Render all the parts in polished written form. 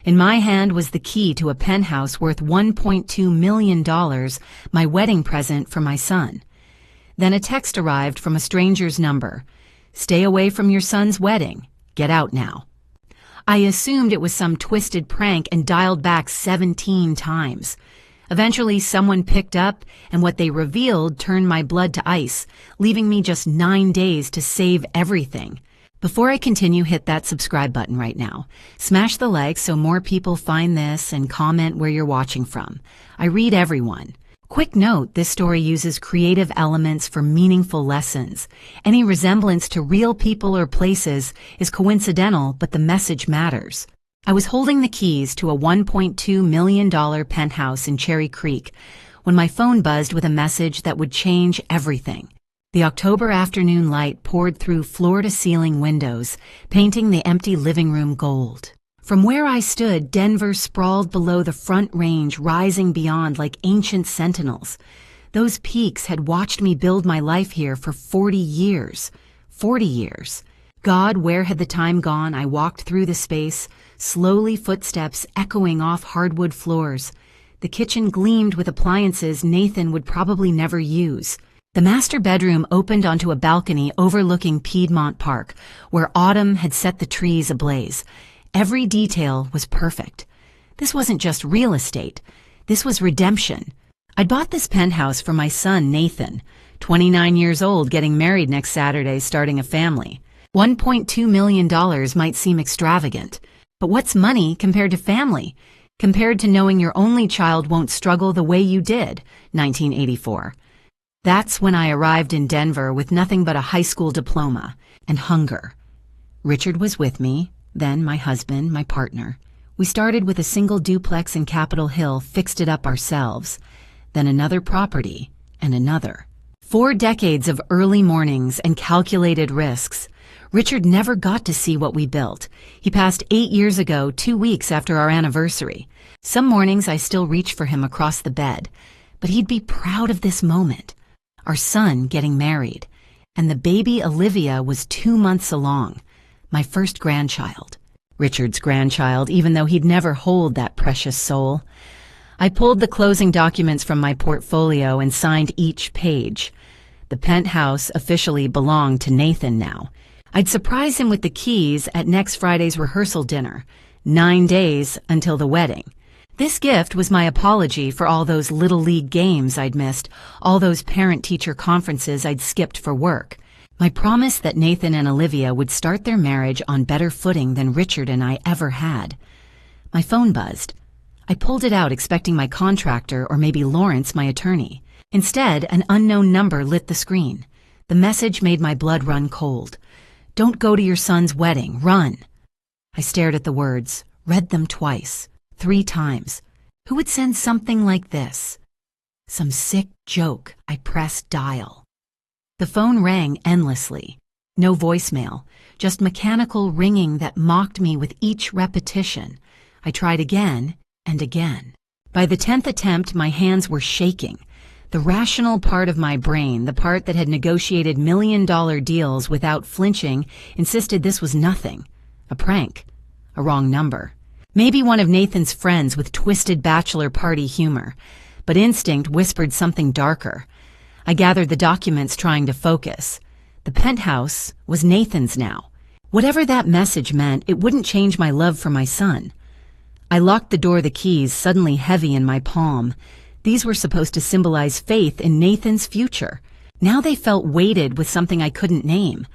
In my hand was the key to a penthouse worth $1.2 million, my wedding present for my son. Then a text arrived from a stranger's number. "Stay away from your son's wedding. Get out now." I assumed it was some twisted prank and dialed back 17 times. Eventually, someone picked up, and what they revealed turned my blood to ice, leaving me just 9 days to save everything. Before I continue, hit that subscribe button right now. Smash the like so more people find this, and comment where you're watching from. I read everyone. Quick note, this story uses creative elements for meaningful lessons. Any resemblance to real people or places is coincidental, but the message matters. I was holding the keys to a $1.2 million penthouse in Cherry Creek when my phone buzzed with a message that would change everything. The October afternoon light poured through floor-to-ceiling windows, painting the empty living room gold. From where I stood, Denver sprawled below the Front Range, rising beyond like ancient sentinels. Those peaks had watched me build my life here for 40 years. 40 years. God, where had the time gone? I walked through the space, slowly, footsteps echoing off hardwood floors. The kitchen gleamed with appliances Nathan would probably never use. The master bedroom opened onto a balcony overlooking Piedmont Park, where autumn had set the trees ablaze. Every detail was perfect. This wasn't just real estate. This was redemption. I'd bought this penthouse for my son, Nathan, 29 years old, getting married next Saturday, starting a family. $1.2 million might seem extravagant, but what's money compared to family? Compared to knowing your only child won't struggle the way you did, 1984. That's when I arrived in Denver with nothing but a high school diploma and hunger. Richard was with me, then my husband, my partner. We started with a single duplex in Capitol Hill, fixed it up ourselves. Then another property, and another. 4 decades of early mornings and calculated risks. Richard never got to see what we built. He passed 8 years ago, 2 weeks after our anniversary. Some mornings I still reach for him across the bed, but he'd be proud of this moment. Our son getting married, and the baby Olivia was 2 months along, my first grandchild. Richard's grandchild, even though he'd never hold that precious soul. I pulled the closing documents from my portfolio and signed each page. The penthouse officially belonged to Nathan now. I'd surprise him with the keys at next Friday's rehearsal dinner, 9 days until the wedding. This gift was my apology for all those Little League games I'd missed, all those parent-teacher conferences I'd skipped for work. My promise that Nathan and Olivia would start their marriage on better footing than Richard and I ever had. My phone buzzed. I pulled it out expecting my contractor or maybe Lawrence, my attorney. Instead, an unknown number lit the screen. The message made my blood run cold. "Don't go to your son's wedding. Run." I stared at the words, read them twice. 3 times. Who would send something like this? Some sick joke. I pressed dial. The phone rang endlessly. No voicemail, just mechanical ringing that mocked me with each repetition. I tried again and again. By the 10th attempt, my hands were shaking. The rational part of my brain, the part that had negotiated million-dollar deals without flinching, insisted this was nothing. A prank. A wrong number. Maybe one of Nathan's friends with twisted bachelor party humor, but instinct whispered something darker. I gathered the documents, trying to focus. The penthouse was Nathan's now. Whatever that message meant, it wouldn't change my love for my son. I locked the door, the keys suddenly heavy in my palm. These were supposed to symbolize faith in Nathan's future. Now they felt weighted with something I couldn't name.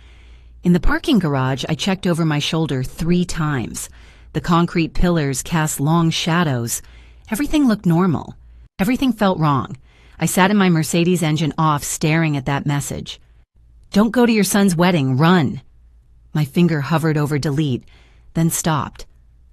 In the parking garage, I checked over my shoulder 3 times. The concrete pillars cast long shadows. Everything looked normal. Everything felt wrong. I sat in my Mercedes engine off, staring at that message. "Don't go to your son's wedding. Run." My finger hovered over delete, then stopped.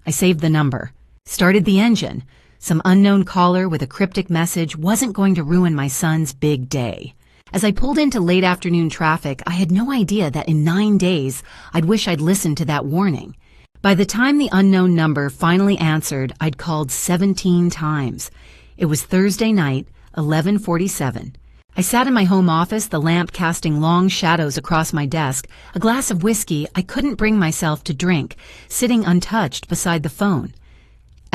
I saved the number. Started the engine. Some unknown caller with a cryptic message wasn't going to ruin my son's big day. As I pulled into late afternoon traffic, I had no idea that in 9 days, I'd wish I'd listened to that warning. By the time the unknown number finally answered, I'd called 17 times. It was Thursday night, 11:47. I sat in my home office, the lamp casting long shadows across my desk, a glass of whiskey I couldn't bring myself to drink, sitting untouched beside the phone.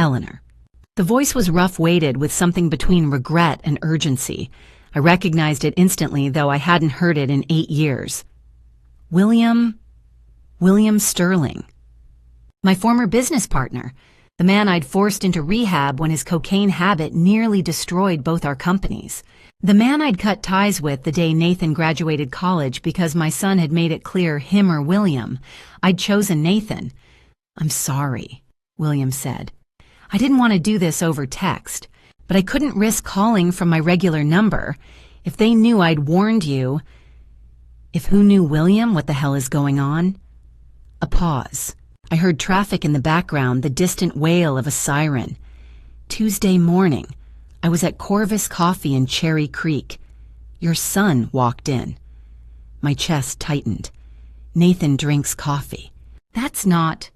Eleanor. The voice was rough-weighted with something between regret and urgency. I recognized it instantly, though I hadn't heard it in 8 years. William Sterling. My former business partner, the man I'd forced into rehab when his cocaine habit nearly destroyed both our companies. The man I'd cut ties with the day Nathan graduated college because my son had made it clear him or William. I'd chosen Nathan. "I'm sorry," William said. "I didn't want to do this over text, but I couldn't risk calling from my regular number. If they knew I'd warned you..." "If who knew William? What the hell is going on?" A pause. I heard traffic in the background, the distant wail of a siren. Tuesday morning. I was at Corvus Coffee in Cherry Creek. Your son walked in. My chest tightened. Nathan drinks coffee. That's not...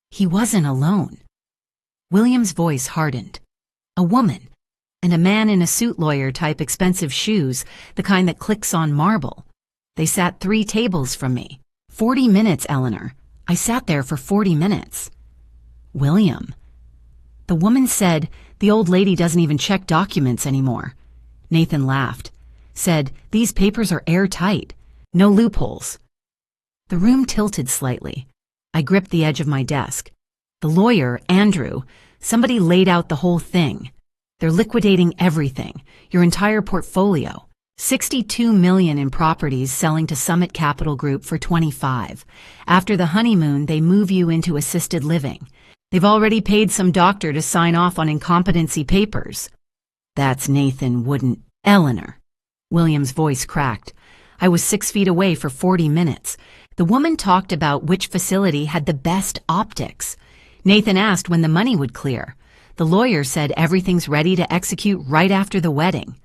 He wasn't alone. William's voice hardened. A woman, and a man in a suit lawyer-type expensive shoes, the kind that clicks on marble. They sat 3 tables from me. 40 minutes, Eleanor. I sat there for 40 minutes. William. The woman said, "The old lady doesn't even check documents anymore." Nathan laughed. Said, "These papers are airtight. No loopholes." The room tilted slightly. I gripped the edge of my desk. The lawyer, Andrew, somebody laid out the whole thing. They're liquidating everything, your entire portfolio. 62 million in properties selling to Summit Capital Group for 25. After the honeymoon, they move you into assisted living. They've already paid some doctor to sign off on incompetency papers. That's Nathan wouldn't... Eleanor. William's voice cracked. I was 6 feet away for 40 minutes. The woman talked about which facility had the best optics. Nathan asked when the money would clear. The lawyer said everything's ready to execute right after the wedding.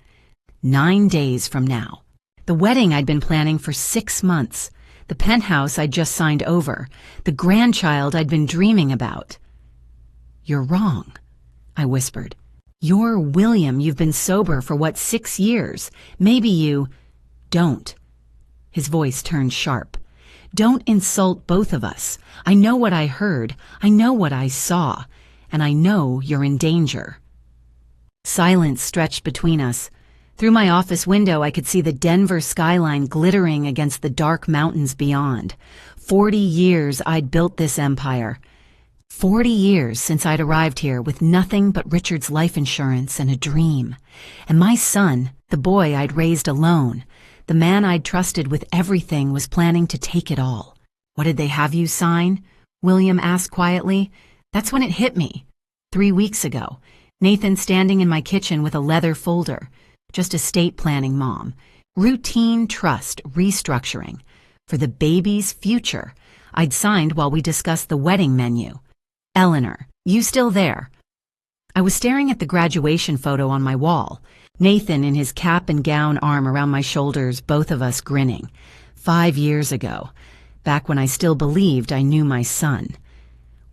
9 days from now. The wedding I'd been planning for 6 months. The penthouse I'd just signed over. The grandchild I'd been dreaming about. "You're wrong," I whispered. "You're William. You've been sober for, 6 years? Maybe you..." "Don't." His voice turned sharp. "Don't insult both of us. I know what I heard. I know what I saw. And I know you're in danger." Silence stretched between us. Through my office window, I could see the Denver skyline glittering against the dark mountains beyond. 40 years I'd built this empire. 40 years since I'd arrived here with nothing but Richard's life insurance and a dream. And my son, the boy I'd raised alone, the man I'd trusted with everything, was planning to take it all. "What did they have you sign?" William asked quietly. That's when it hit me. 3 weeks ago. Nathan standing in my kitchen with a leather folder. Just estate planning, Mom. Routine trust restructuring. For the baby's future. I'd signed while we discussed the wedding menu. "Eleanor, you still there?" I was staring at the graduation photo on my wall. Nathan in his cap and gown, arm around my shoulders, both of us grinning. 5 years ago. Back when I still believed I knew my son.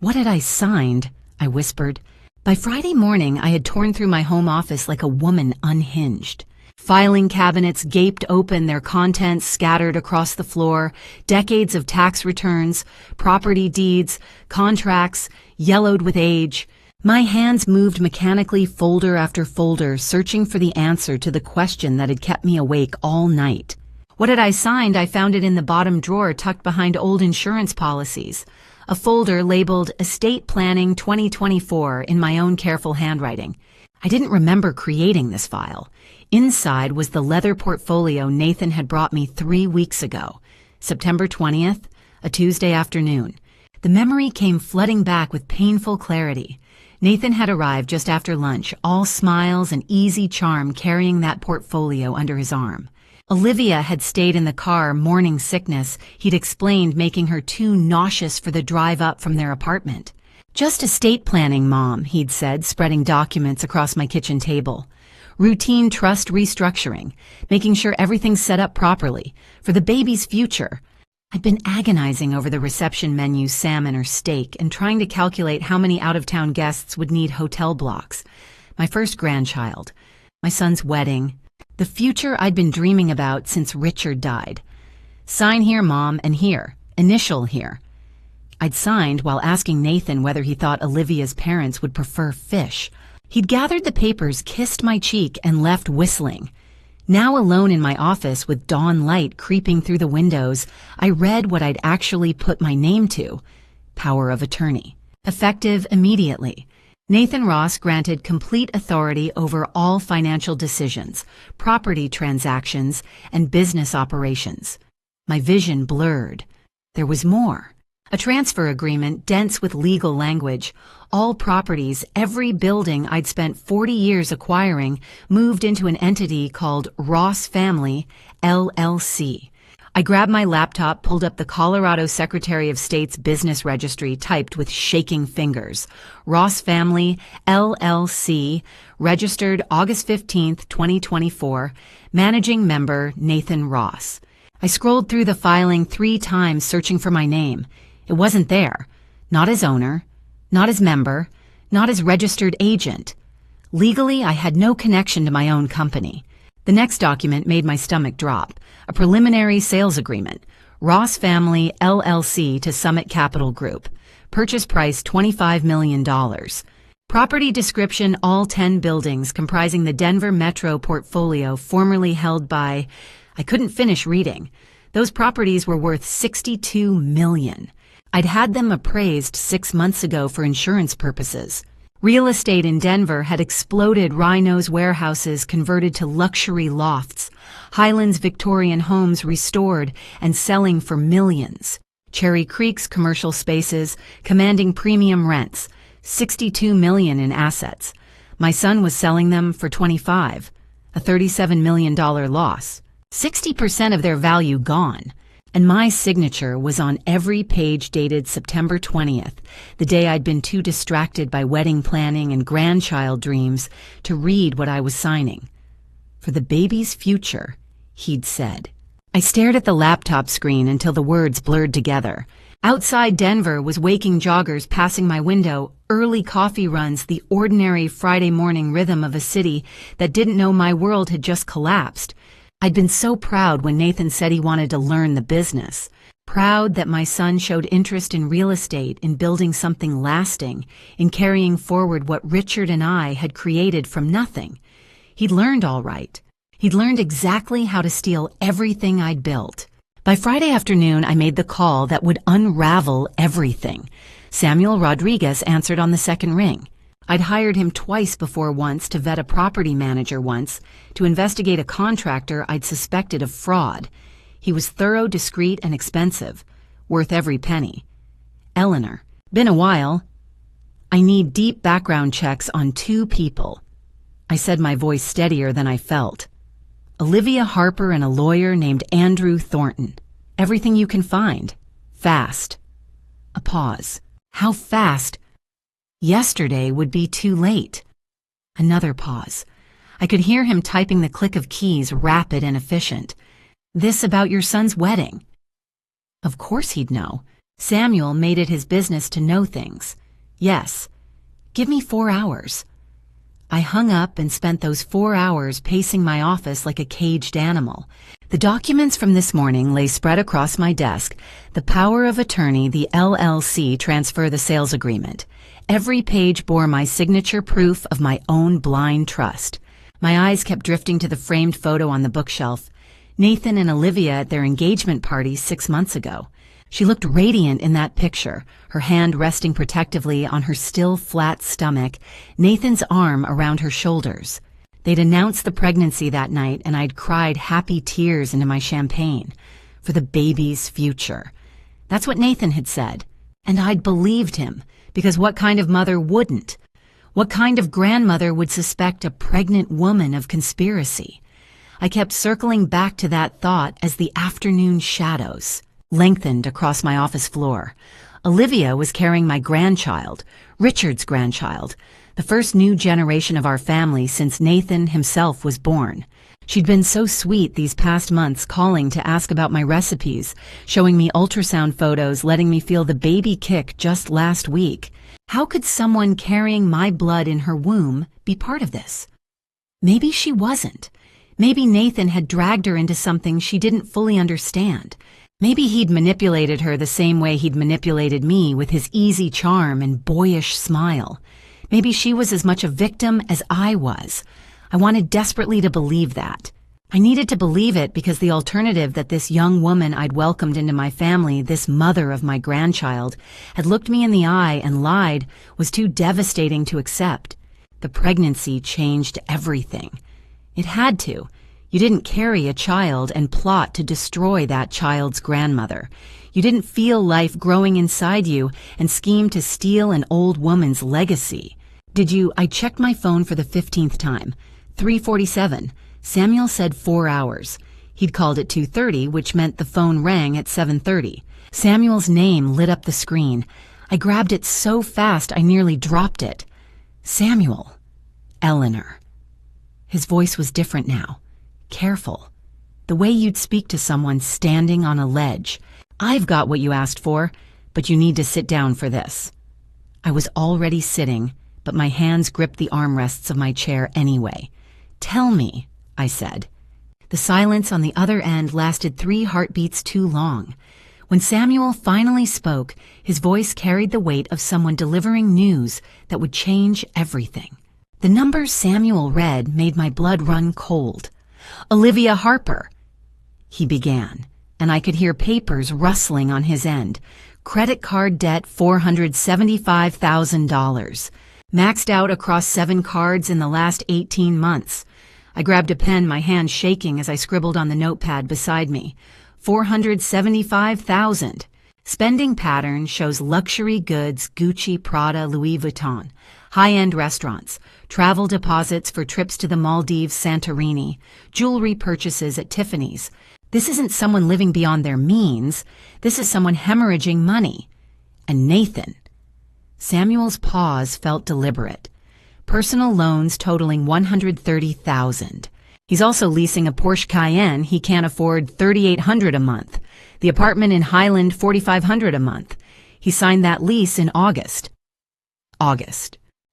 "What had I signed?" I whispered. By Friday morning, I had torn through my home office like a woman unhinged. Filing cabinets gaped open, their contents scattered across the floor, decades of tax returns, property deeds, contracts, yellowed with age. My hands moved mechanically, folder after folder, searching for the answer to the question that had kept me awake all night. What had I signed? I found it in the bottom drawer tucked behind old insurance policies. A folder labeled Estate Planning 2024 in my own careful handwriting. I didn't remember creating this file. Inside was the leather portfolio Nathan had brought me 3 weeks ago. September 20th, a Tuesday afternoon. The memory came flooding back with painful clarity. Nathan had arrived just after lunch, all smiles and easy charm, carrying that portfolio under his arm. Olivia had stayed in the car, morning sickness, he'd explained, making her too nauseous for the drive up from their apartment. "Just estate planning, Mom," he'd said, spreading documents across my kitchen table. "Routine trust restructuring, making sure everything's set up properly, for the baby's future." I'd been agonizing over the reception menu, salmon or steak, and trying to calculate how many out-of-town guests would need hotel blocks. My first grandchild, my son's wedding, the future I'd been dreaming about since Richard died. "Sign here, Mom, and here. Initial here." I'd signed while asking Nathan whether he thought Olivia's parents would prefer fish. He'd gathered the papers, kissed my cheek, and left whistling. Now alone in my office with dawn light creeping through the windows, I read what I'd actually put my name to: power of attorney. Effective immediately. Nathan Ross granted complete authority over all financial decisions, property transactions, and business operations. My vision blurred. There was more. A transfer agreement dense with legal language. All properties, every building I'd spent 40 years acquiring, moved into an entity called Ross Family, LLC. I grabbed my laptop, pulled up the Colorado Secretary of State's business registry, typed with shaking fingers. Ross Family, LLC, registered August 15th, 2024, managing member Nathan Ross. I scrolled through the filing 3 times searching for my name. It wasn't there. Not as owner, not as member, not as registered agent. Legally, I had no connection to my own company. The next document made my stomach drop. A preliminary sales agreement. Ross Family, LLC to Summit Capital Group. Purchase price $25 million. Property description: all 10 buildings comprising the Denver Metro portfolio formerly held by... I couldn't finish reading. Those properties were worth $62 million. I'd had them appraised 6 months ago for insurance purposes. Real estate in Denver had exploded. Rhino's warehouses converted to luxury lofts. Highlands Victorian homes restored and selling for millions. Cherry Creek's commercial spaces commanding premium rents. $62 million in assets. My son was selling them for $25. A $37 million loss. 60% of their value gone. And my signature was on every page dated September 20th, the day I'd been too distracted by wedding planning and grandchild dreams to read what I was signing. For the baby's future, he'd said. I stared at the laptop screen until the words blurred together. Outside Denver was waking joggers passing my window, early coffee runs, the ordinary Friday morning rhythm of a city that didn't know my world had just collapsed. I'd been so proud when Nathan said he wanted to learn the business. Proud that my son showed interest in real estate, in building something lasting, in carrying forward what Richard and I had created from nothing. He'd learned all right. He'd learned exactly how to steal everything I'd built. By Friday afternoon, I made the call that would unravel everything. Samuel Rodriguez answered on the second ring. I'd hired him twice before, once to vet a property manager, once to investigate a contractor I'd suspected of fraud. He was thorough, discreet, and expensive, worth every penny. Eleanor. Been a while. I need deep background checks on 2 people. I said, my voice steadier than I felt. Olivia Harper and a lawyer named Andrew Thornton. Everything you can find. Fast. A pause. How fast? Yesterday would be too late. Another pause. I could hear him typing the click of keys, rapid and efficient. This about your son's wedding. Of course he'd know. Samuel made it his business to know things. Yes. Give me 4 hours. I hung up and spent those 4 hours pacing my office like a caged animal. The documents from this morning lay spread across my desk. The power of attorney, the LLC transfer, the sales agreement. Every page bore my signature, proof of my own blind trust. My eyes kept drifting to the framed photo on the bookshelf. Nathan and Olivia at their engagement party 6 months ago. She looked radiant in that picture, her hand resting protectively on her still flat stomach, Nathan's arm around her shoulders. They'd announced the pregnancy that night, and I'd cried happy tears into my champagne. For the baby's future. That's what Nathan had said. And I'd believed him. Because what kind of mother wouldn't? What kind of grandmother would suspect a pregnant woman of conspiracy? I kept circling back to that thought as the afternoon shadows lengthened across my office floor. Olivia was carrying my grandchild, Richard's grandchild, the first new generation of our family since Nathan himself was born. She'd been so sweet these past months, calling to ask about my recipes, showing me ultrasound photos, letting me feel the baby kick just last week. How could someone carrying my blood in her womb be part of this? Maybe she wasn't. Maybe Nathan had dragged her into something she didn't fully understand. Maybe he'd manipulated her the same way he'd manipulated me with his easy charm and boyish smile. Maybe she was as much a victim as I was. I wanted desperately to believe that. I needed to believe it because the alternative that this young woman I'd welcomed into my family, this mother of my grandchild, had looked me in the eye and lied was too devastating to accept. The pregnancy changed everything. It had to. You didn't carry a child and plot to destroy that child's grandmother. You didn't feel life growing inside you and scheme to steal an old woman's legacy. Did you? I checked my phone for the 15th time. 3:47. Samuel said 4 hours. He'd called at 2:30, which meant the phone rang at 7:30. Samuel's name lit up the screen. I grabbed it so fast I nearly dropped it. Samuel. Eleanor. His voice was different now. Careful. The way you'd speak to someone standing on a ledge. I've got what you asked for, but you need to sit down for this. I was already sitting, but my hands gripped the armrests of my chair anyway. Tell me, I said. The silence on the other end lasted 3 heartbeats too long. When Samuel finally spoke, his voice carried the weight of someone delivering news that would change everything. The numbers Samuel read made my blood run cold. Olivia Harper, he began, and I could hear papers rustling on his end. Credit card debt $475,000. Maxed out across 7 cards in the last 18 months. I grabbed a pen, my hand shaking as I scribbled on the notepad beside me. 475,000. Spending pattern shows luxury goods, Gucci, Prada, Louis Vuitton. High-end restaurants, travel deposits for trips to the Maldives, Santorini, jewelry purchases at Tiffany's. This isn't someone living beyond their means. This is someone hemorrhaging money. And Nathan. Samuel's pause felt deliberate. Personal loans totaling $130,000. He's also leasing a Porsche Cayenne he can't afford $3,800 a month. The apartment in Highland $4,500 a month. He signed that lease in August.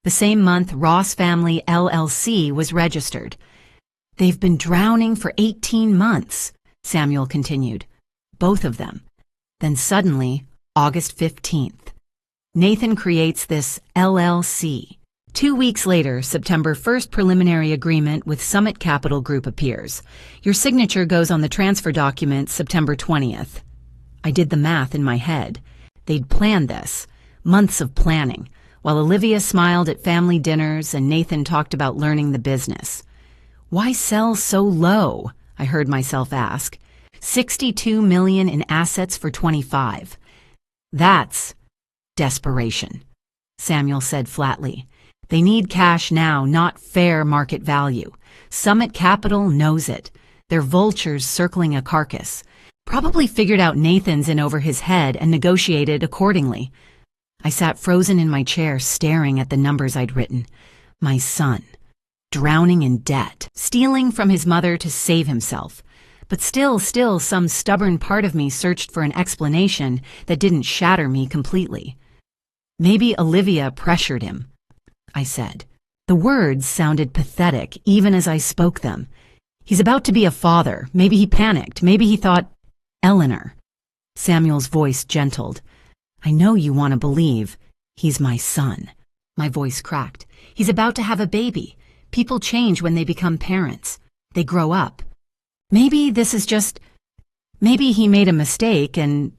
The same month Ross Family LLC was registered. They've been drowning for 18 months, Samuel continued. Both of them. Then suddenly, August 15th. Nathan creates this LLC. 2 weeks later, September 1st, preliminary agreement with Summit Capital Group appears. Your signature goes on the transfer document September 20th. I did the math in my head. They'd planned this. Months of planning. While Olivia smiled at family dinners and Nathan talked about learning the business. Why sell so low? I heard myself ask. $62 million in assets for 25. That's desperation, Samuel said flatly. They need cash now, not fair market value. Summit Capital knows it. They're vultures circling a carcass. Probably figured out Nathan's in over his head and negotiated accordingly. I sat frozen in my chair staring at the numbers I'd written. My son. Drowning in debt. Stealing from his mother to save himself. But still some stubborn part of me searched for an explanation that didn't shatter me completely. Maybe Olivia pressured him, I said. The words sounded pathetic even as I spoke them. He's about to be a father. Maybe he panicked. Maybe he thought, Eleanor. Samuel's voice gentled. I know you want to believe. He's my son. My voice cracked. He's about to have a baby. People change when they become parents. They grow up. Maybe this is just... Maybe he made a mistake and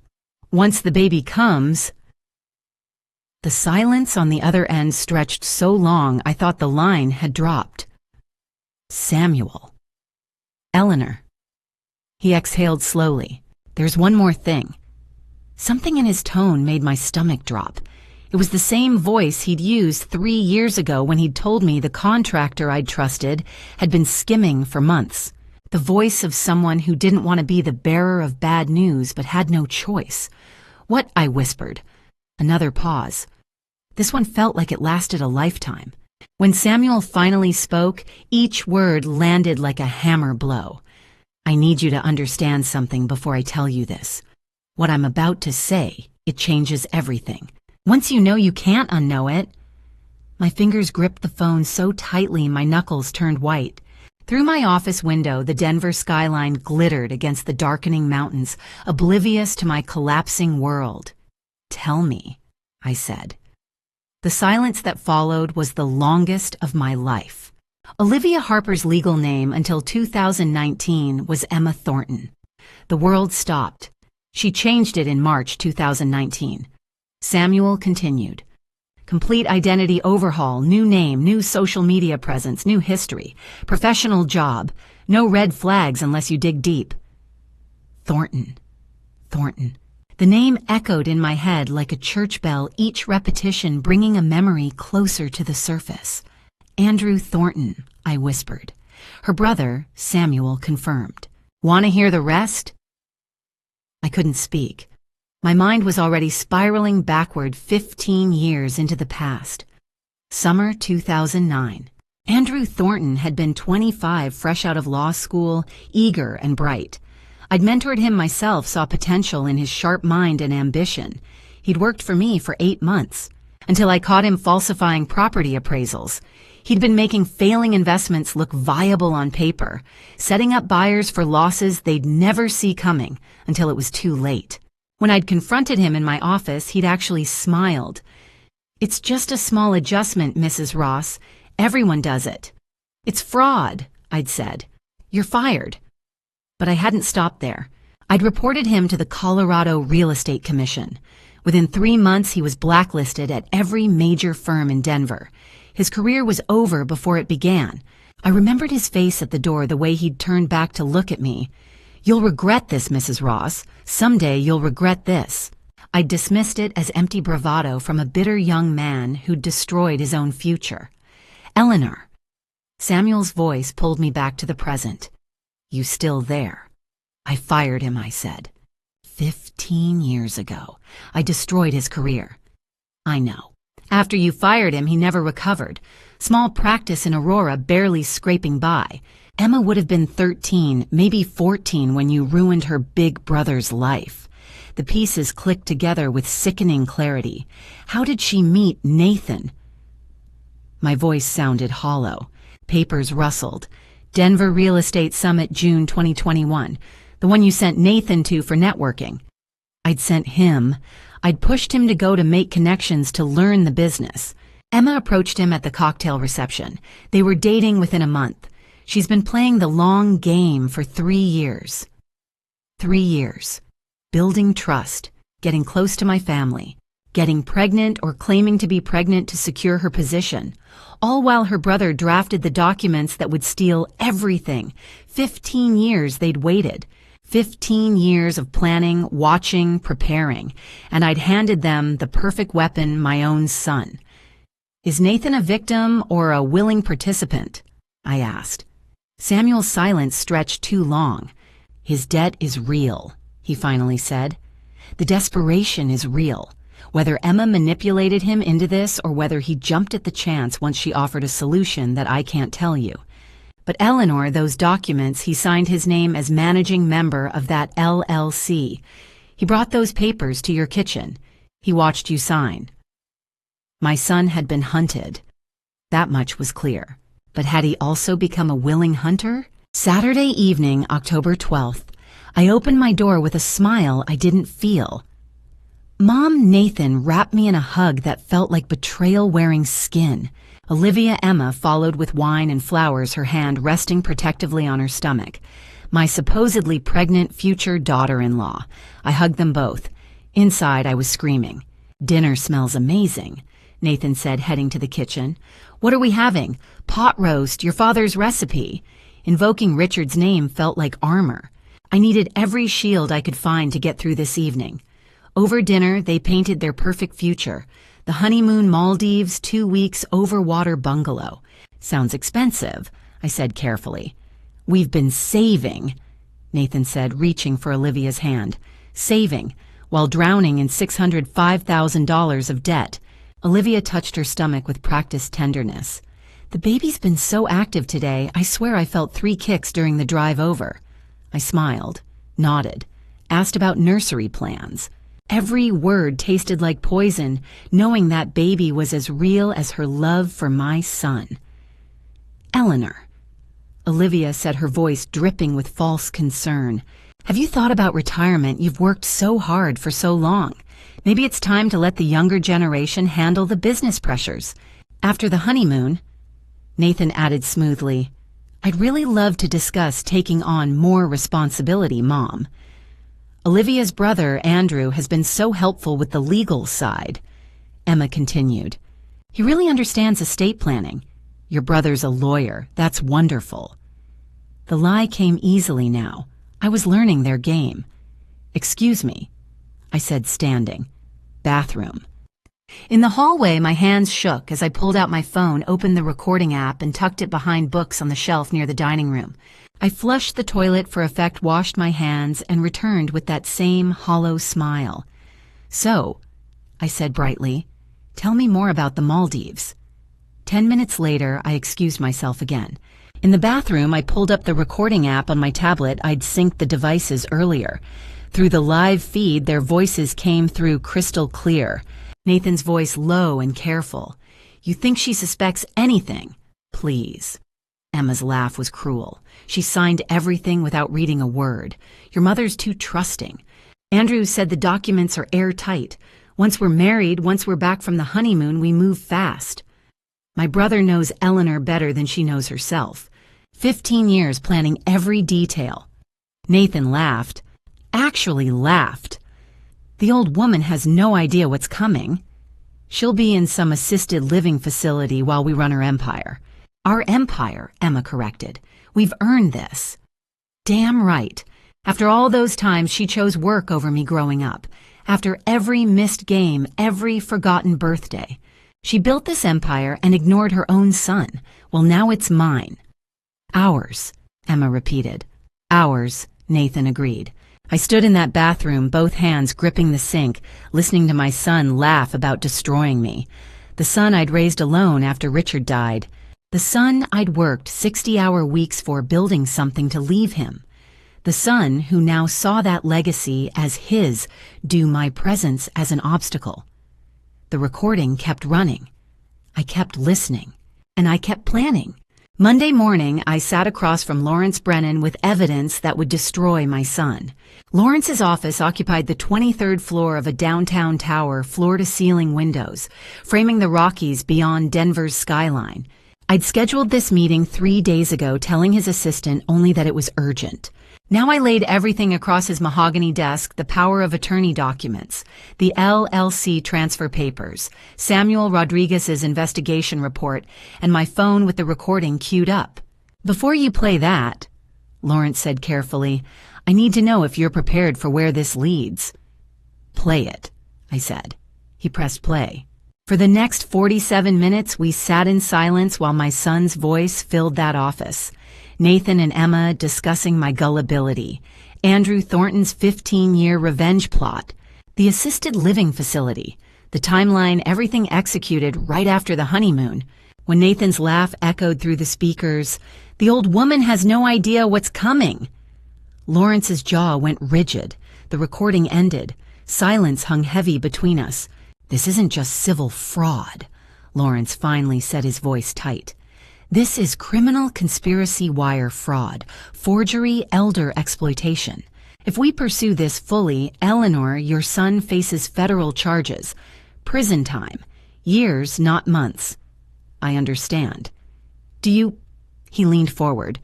once the baby comes... The silence on the other end stretched so long I thought the line had dropped. Samuel. Eleanor. He exhaled slowly. There's one more thing. Something in his tone made my stomach drop. It was the same voice he'd used 3 years ago when he'd told me the contractor I'd trusted had been skimming for months. The voice of someone who didn't want to be the bearer of bad news but had no choice. What? I whispered. Another pause. This one felt like it lasted a lifetime. When Samuel finally spoke, each word landed like a hammer blow. I need you to understand something before I tell you this. What I'm about to say, it changes everything. Once you know, you can't unknow it. My fingers gripped the phone so tightly my knuckles turned white. Through my office window, the Denver skyline glittered against the darkening mountains, oblivious to my collapsing world. "Tell me," I said. The silence that followed was the longest of my life. Olivia Harper's legal name until 2019 was Emma Thornton. The world stopped. She changed it in March 2019. Samuel continued. Complete identity overhaul, new name, new social media presence, new history, professional job, no red flags unless you dig deep. Thornton. Thornton. The name echoed in my head like a church bell, each repetition bringing a memory closer to the surface. "Andrew Thornton," I whispered. Her brother, Samuel, confirmed. "Want to hear the rest?" I couldn't speak. My mind was already spiraling backward 15 years into the past. Summer 2009. Andrew Thornton had been 25, fresh out of law school, eager and bright. I'd mentored him myself, saw potential in his sharp mind and ambition. He'd worked for me for 8 months, until I caught him falsifying property appraisals. He'd been making failing investments look viable on paper, setting up buyers for losses they'd never see coming until it was too late. When I'd confronted him in my office, he'd actually smiled. "It's just a small adjustment, Mrs. Ross. Everyone does it." "It's fraud," I'd said. "You're fired." But I hadn't stopped there. I'd reported him to the Colorado Real Estate Commission. Within 3 months, he was blacklisted at every major firm in Denver. His career was over before it began. I remembered his face at the door, the way he'd turned back to look at me. "You'll regret this, Mrs. Ross. Someday you'll regret this." I dismissed it as empty bravado from a bitter young man who'd destroyed his own future. "Eleanor." Samuel's voice pulled me back to the present. "You still there?" "I fired him," I said. 15 years ago. I destroyed his career. "I know. After you fired him, he never recovered. Small practice in Aurora, barely scraping by. Emma would have been 13, maybe 14 when you ruined her big brother's life." The pieces clicked together with sickening clarity. How did she meet Nathan? My voice sounded hollow. Papers rustled. "Denver Real Estate Summit, June 2021. The one you sent Nathan to for networking." I'd sent him. I'd pushed him to go to make connections to learn the business. Emma approached him at the cocktail reception. They were dating within a month. She's been playing the long game for 3 years. 3 years. Building trust, getting close to my family, getting pregnant or claiming to be pregnant to secure her position, all while her brother drafted the documents that would steal everything. 15 years they'd waited. 15 years of planning, watching, preparing, and I'd handed them the perfect weapon, my own son. "Is Nathan a victim or a willing participant?" I asked. Samuel's silence stretched too long. "His debt is real," he finally said. "The desperation is real. Whether Emma manipulated him into this or whether he jumped at the chance once she offered a solution that I can't tell you. But Eleanor, those documents, he signed his name as managing member of that LLC. He brought those papers to your kitchen. He watched you sign." My son had been hunted. That much was clear. But had he also become a willing hunter? Saturday evening, October 12th, I opened my door with a smile I didn't feel. Mom Nathan wrapped me in a hug that felt like betrayal wearing skin. Olivia Emma followed with wine and flowers, her hand resting protectively on her stomach. My supposedly pregnant future daughter-in-law. I hugged them both. Inside, I was screaming. "Dinner smells amazing," Nathan said, heading to the kitchen. "What are we having? Pot roast, your father's recipe." Invoking Richard's name felt like armor. I needed every shield I could find to get through this evening. Over dinner, they painted their perfect future. The honeymoon Maldives, 2 weeks overwater bungalow. "Sounds expensive," I said carefully. "We've been saving," Nathan said, reaching for Olivia's hand. "Saving, while drowning in $605,000 of debt." Olivia touched her stomach with practiced tenderness. "The baby's been so active today, I swear I felt 3 kicks during the drive over." I smiled, nodded, asked about nursery plans. Every word tasted like poison, knowing that baby was as real as her love for my son. "Eleanor." Olivia said, her voice dripping with false concern. "Have you thought about retirement? You've worked so hard for so long. Maybe it's time to let the younger generation handle the business pressures. After the honeymoon," Nathan added smoothly, "I'd really love to discuss taking on more responsibility, Mom." "Olivia's brother, Andrew, has been so helpful with the legal side," Emma continued. "He really understands estate planning. Your brother's a lawyer. That's wonderful." The lie came easily now. I was learning their game. "Excuse me," I said, standing. "Bathroom." In the hallway, my hands shook as I pulled out my phone, opened the recording app, and tucked it behind books on the shelf near the dining room. I flushed the toilet for effect, washed my hands, and returned with that same hollow smile. "So," I said brightly, "tell me more about the Maldives." 10 minutes later, I excused myself again. In the bathroom, I pulled up the recording app on my tablet. I'd synced the devices earlier. Through the live feed, their voices came through crystal clear. Nathan's voice low and careful. "You think she suspects anything? Please." Emma's laugh was cruel. She signed everything without reading a word. "Your mother's too trusting. Andrew said the documents are airtight. Once we're married, once we're back from the honeymoon, we move fast. My brother knows Eleanor better than she knows herself. 15 years planning every detail." Nathan laughed. Actually laughed. "The old woman has no idea what's coming. She'll be in some assisted living facility while we run her empire." "Our empire," Emma corrected. "We've earned this." "Damn right. After all those times she chose work over me growing up. After every missed game, every forgotten birthday. She built this empire and ignored her own son. Well, now it's mine." "Ours," Emma repeated. "Ours," Nathan agreed. I stood in that bathroom, both hands gripping the sink, listening to my son laugh about destroying me. The son I'd raised alone after Richard died. The son I'd worked 60-hour weeks for, building something to leave him. The son who now saw that legacy as his due my presence as an obstacle. The recording kept running. I kept listening. And I kept planning. Monday morning, I sat across from Lawrence Brennan with evidence that would destroy my son. Lawrence's office occupied the 23rd floor of a downtown tower, floor-to-ceiling windows, framing the Rockies beyond Denver's skyline. I'd scheduled this meeting 3 days ago, telling his assistant only that it was urgent. Now I laid everything across his mahogany desk: the power of attorney documents, the LLC transfer papers, Samuel Rodriguez's investigation report, and my phone with the recording queued up. "Before you play that," Lawrence said carefully, "I need to know if you're prepared for where this leads." "Play it," I said. He pressed play. For the next 47 minutes, we sat in silence while my son's voice filled that office. Nathan and Emma discussing my gullibility, Andrew Thornton's 15-year revenge plot, the assisted living facility, the timeline, everything executed right after the honeymoon. When Nathan's laugh echoed through the speakers, "The old woman has no idea what's coming." Lawrence's jaw went rigid. The recording ended. Silence hung heavy between us. "This isn't just civil fraud," Lawrence finally said, his voice tight. "This is criminal conspiracy wire fraud, forgery, elder exploitation. If we pursue this fully, Eleanor, your son, faces federal charges. Prison time. Years, not months." "I understand. Do you—" He leaned forward.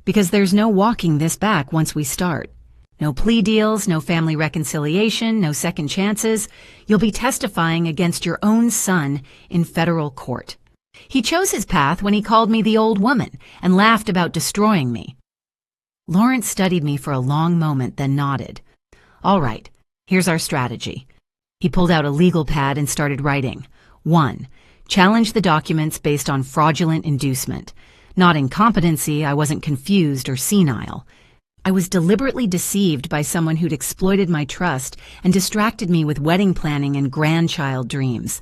"Because there's no walking this back once we start. No plea deals, no family reconciliation, no second chances. You'll be testifying against your own son in federal court. He chose his path when he called me the old woman and laughed about destroying me." Lawrence studied me for a long moment, then nodded. "All right, here's our strategy." He pulled out a legal pad and started writing. 1. Challenge the documents based on fraudulent inducement. Not incompetency, I wasn't confused or senile. I was deliberately deceived by someone who'd exploited my trust and distracted me with wedding planning and grandchild dreams.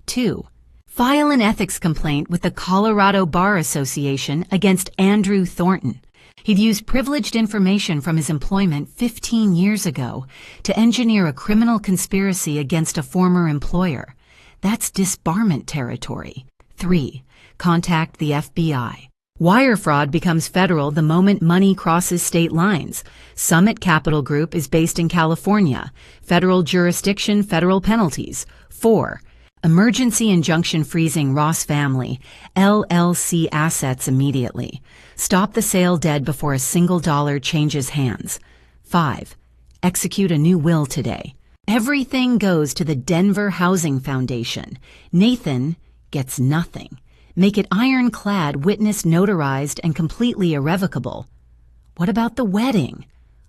2. File an ethics complaint with the Colorado Bar Association against Andrew Thornton. He'd used privileged information from his employment 15 years ago to engineer a criminal conspiracy against a former employer. That's disbarment territory. 3. Contact the FBI. Wire fraud becomes federal the moment money crosses state lines. Summit Capital Group is based in California. Federal jurisdiction, federal penalties. 4. Emergency injunction freezing Ross Family, LLC assets immediately. Stop the sale dead before a single dollar changes hands. 5. Execute a new will today. Everything goes to the Denver Housing Foundation. Nathan gets nothing. Make it ironclad, witness notarized, and completely irrevocable. What about the wedding?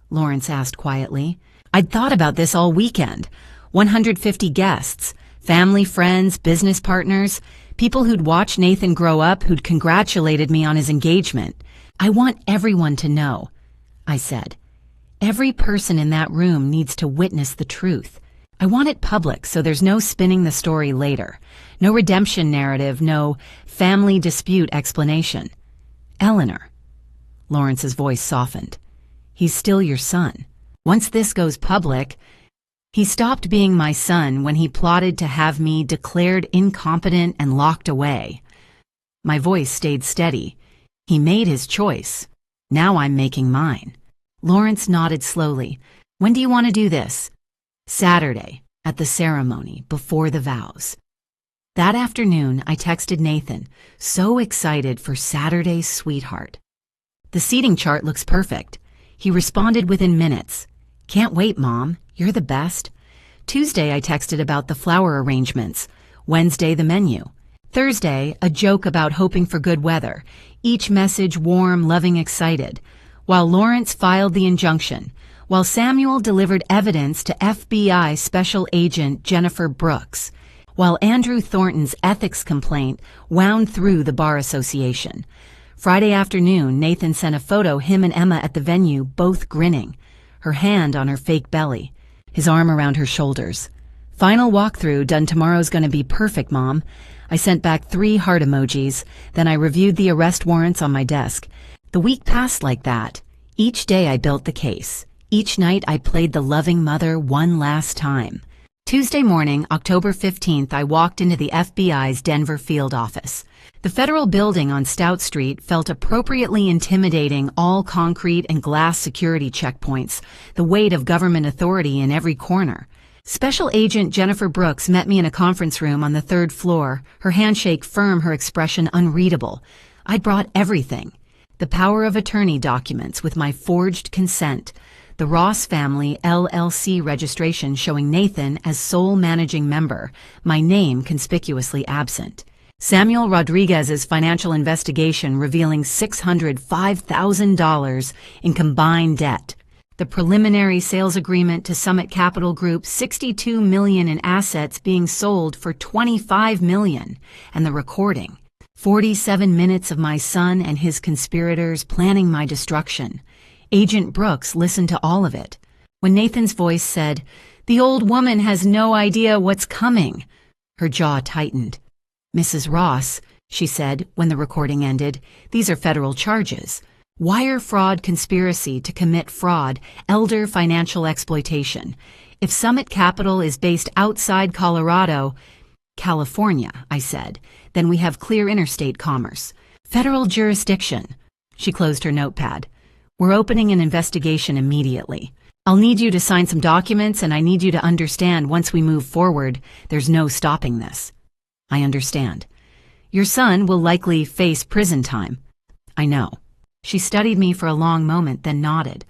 Lawrence asked quietly. I'd thought about this all weekend. 150 guests, family, friends, business partners, people who'd watched Nathan grow up, who'd congratulated me on his engagement. I want everyone to know, I said. Every person in that room needs to witness the truth. I want it public so there's no spinning the story later. No redemption narrative, no family dispute explanation. Eleanor. Lawrence's voice softened. He's still your son. Once this goes public, he stopped being my son when he plotted to have me declared incompetent and locked away. My voice stayed steady. He made his choice. Now I'm making mine. Lawrence nodded slowly. When do you want to do this? Saturday, at the ceremony, before the vows. That afternoon, I texted Nathan, so excited for Saturday's sweetheart. The seating chart looks perfect. He responded within minutes. Can't wait, Mom. You're the best. Tuesday, I texted about the flower arrangements. Wednesday, the menu. Thursday, a joke about hoping for good weather. Each message warm, loving, excited. While Lawrence filed the injunction, while Samuel delivered evidence to FBI Special Agent Jennifer Brooks, while Andrew Thornton's ethics complaint wound through the Bar Association. Friday afternoon, Nathan sent a photo him and Emma at the venue, both grinning, her hand on her fake belly, his arm around her shoulders. Final walkthrough done. Tomorrow's gonna be perfect, Mom. I sent back 3 heart emojis, then I reviewed the arrest warrants on my desk. The week passed like that. Each day I built the case. Each night I played the loving mother one last time. Tuesday morning, October 15th, I walked into the FBI's Denver field office. The federal building on Stout Street felt appropriately intimidating, all concrete and glass security checkpoints, the weight of government authority in every corner. Special Agent Jennifer Brooks met me in a conference room on the 3rd floor, her handshake firm, her expression unreadable. I'd brought everything. The power of attorney documents with my forged consent, the Ross Family LLC registration showing Nathan as sole managing member, my name conspicuously absent. Samuel Rodriguez's financial investigation revealing $605,000 in combined debt. The preliminary sales agreement to Summit Capital Group, $62 million in assets being sold for $25 million, and the recording. 47 minutes of my son and his conspirators planning my destruction. Agent Brooks listened to all of it. When Nathan's voice said, "The old woman has no idea what's coming," her jaw tightened. "Mrs. Ross," she said when the recording ended, "these are federal charges. Wire fraud conspiracy to commit fraud, elder financial exploitation. If Summit Capital is based outside Colorado, California," I said, "then we have clear interstate commerce. Federal jurisdiction." She closed her notepad. "We're opening an investigation immediately. I'll need you to sign some documents, and I need you to understand once we move forward, there's no stopping this." "I understand." "Your son will likely face prison time." "I know." She studied me for a long moment, then nodded.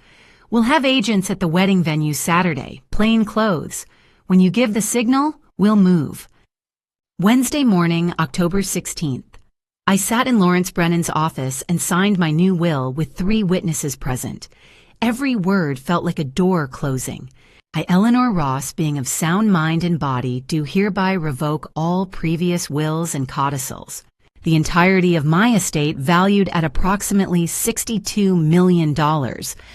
"We'll have agents at the wedding venue Saturday, plain clothes. When you give the signal, we'll move." Wednesday morning, October 16th. I sat in Lawrence Brennan's office and signed my new will with 3 witnesses present. Every word felt like a door closing. I, Eleanor Ross, being of sound mind and body, do hereby revoke all previous wills and codicils. The entirety of my estate, valued at approximately $62 million,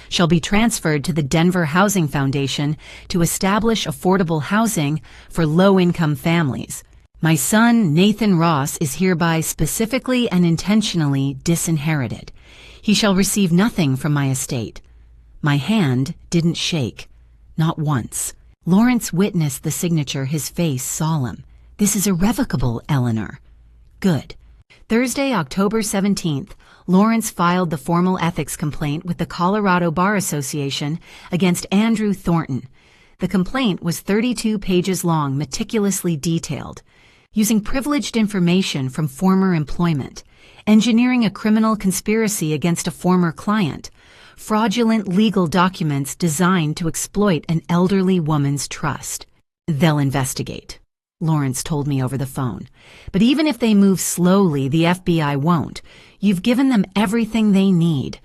shall be transferred to the Denver Housing Foundation to establish affordable housing for low-income families. My son, Nathan Ross, is hereby specifically and intentionally disinherited. He shall receive nothing from my estate. My hand didn't shake. Not once. Lawrence witnessed the signature, his face solemn. "This is irrevocable, Eleanor." "Good." Thursday, October 17th. Lawrence filed the formal ethics complaint with the Colorado Bar Association against Andrew Thornton. The complaint was 32 pages long, meticulously detailed, using privileged information from former employment, engineering a criminal conspiracy against a former client, fraudulent legal documents designed to exploit an elderly woman's trust. "They'll investigate," Lawrence told me over the phone. "But even if they move slowly, the FBI won't. You've given them everything they need."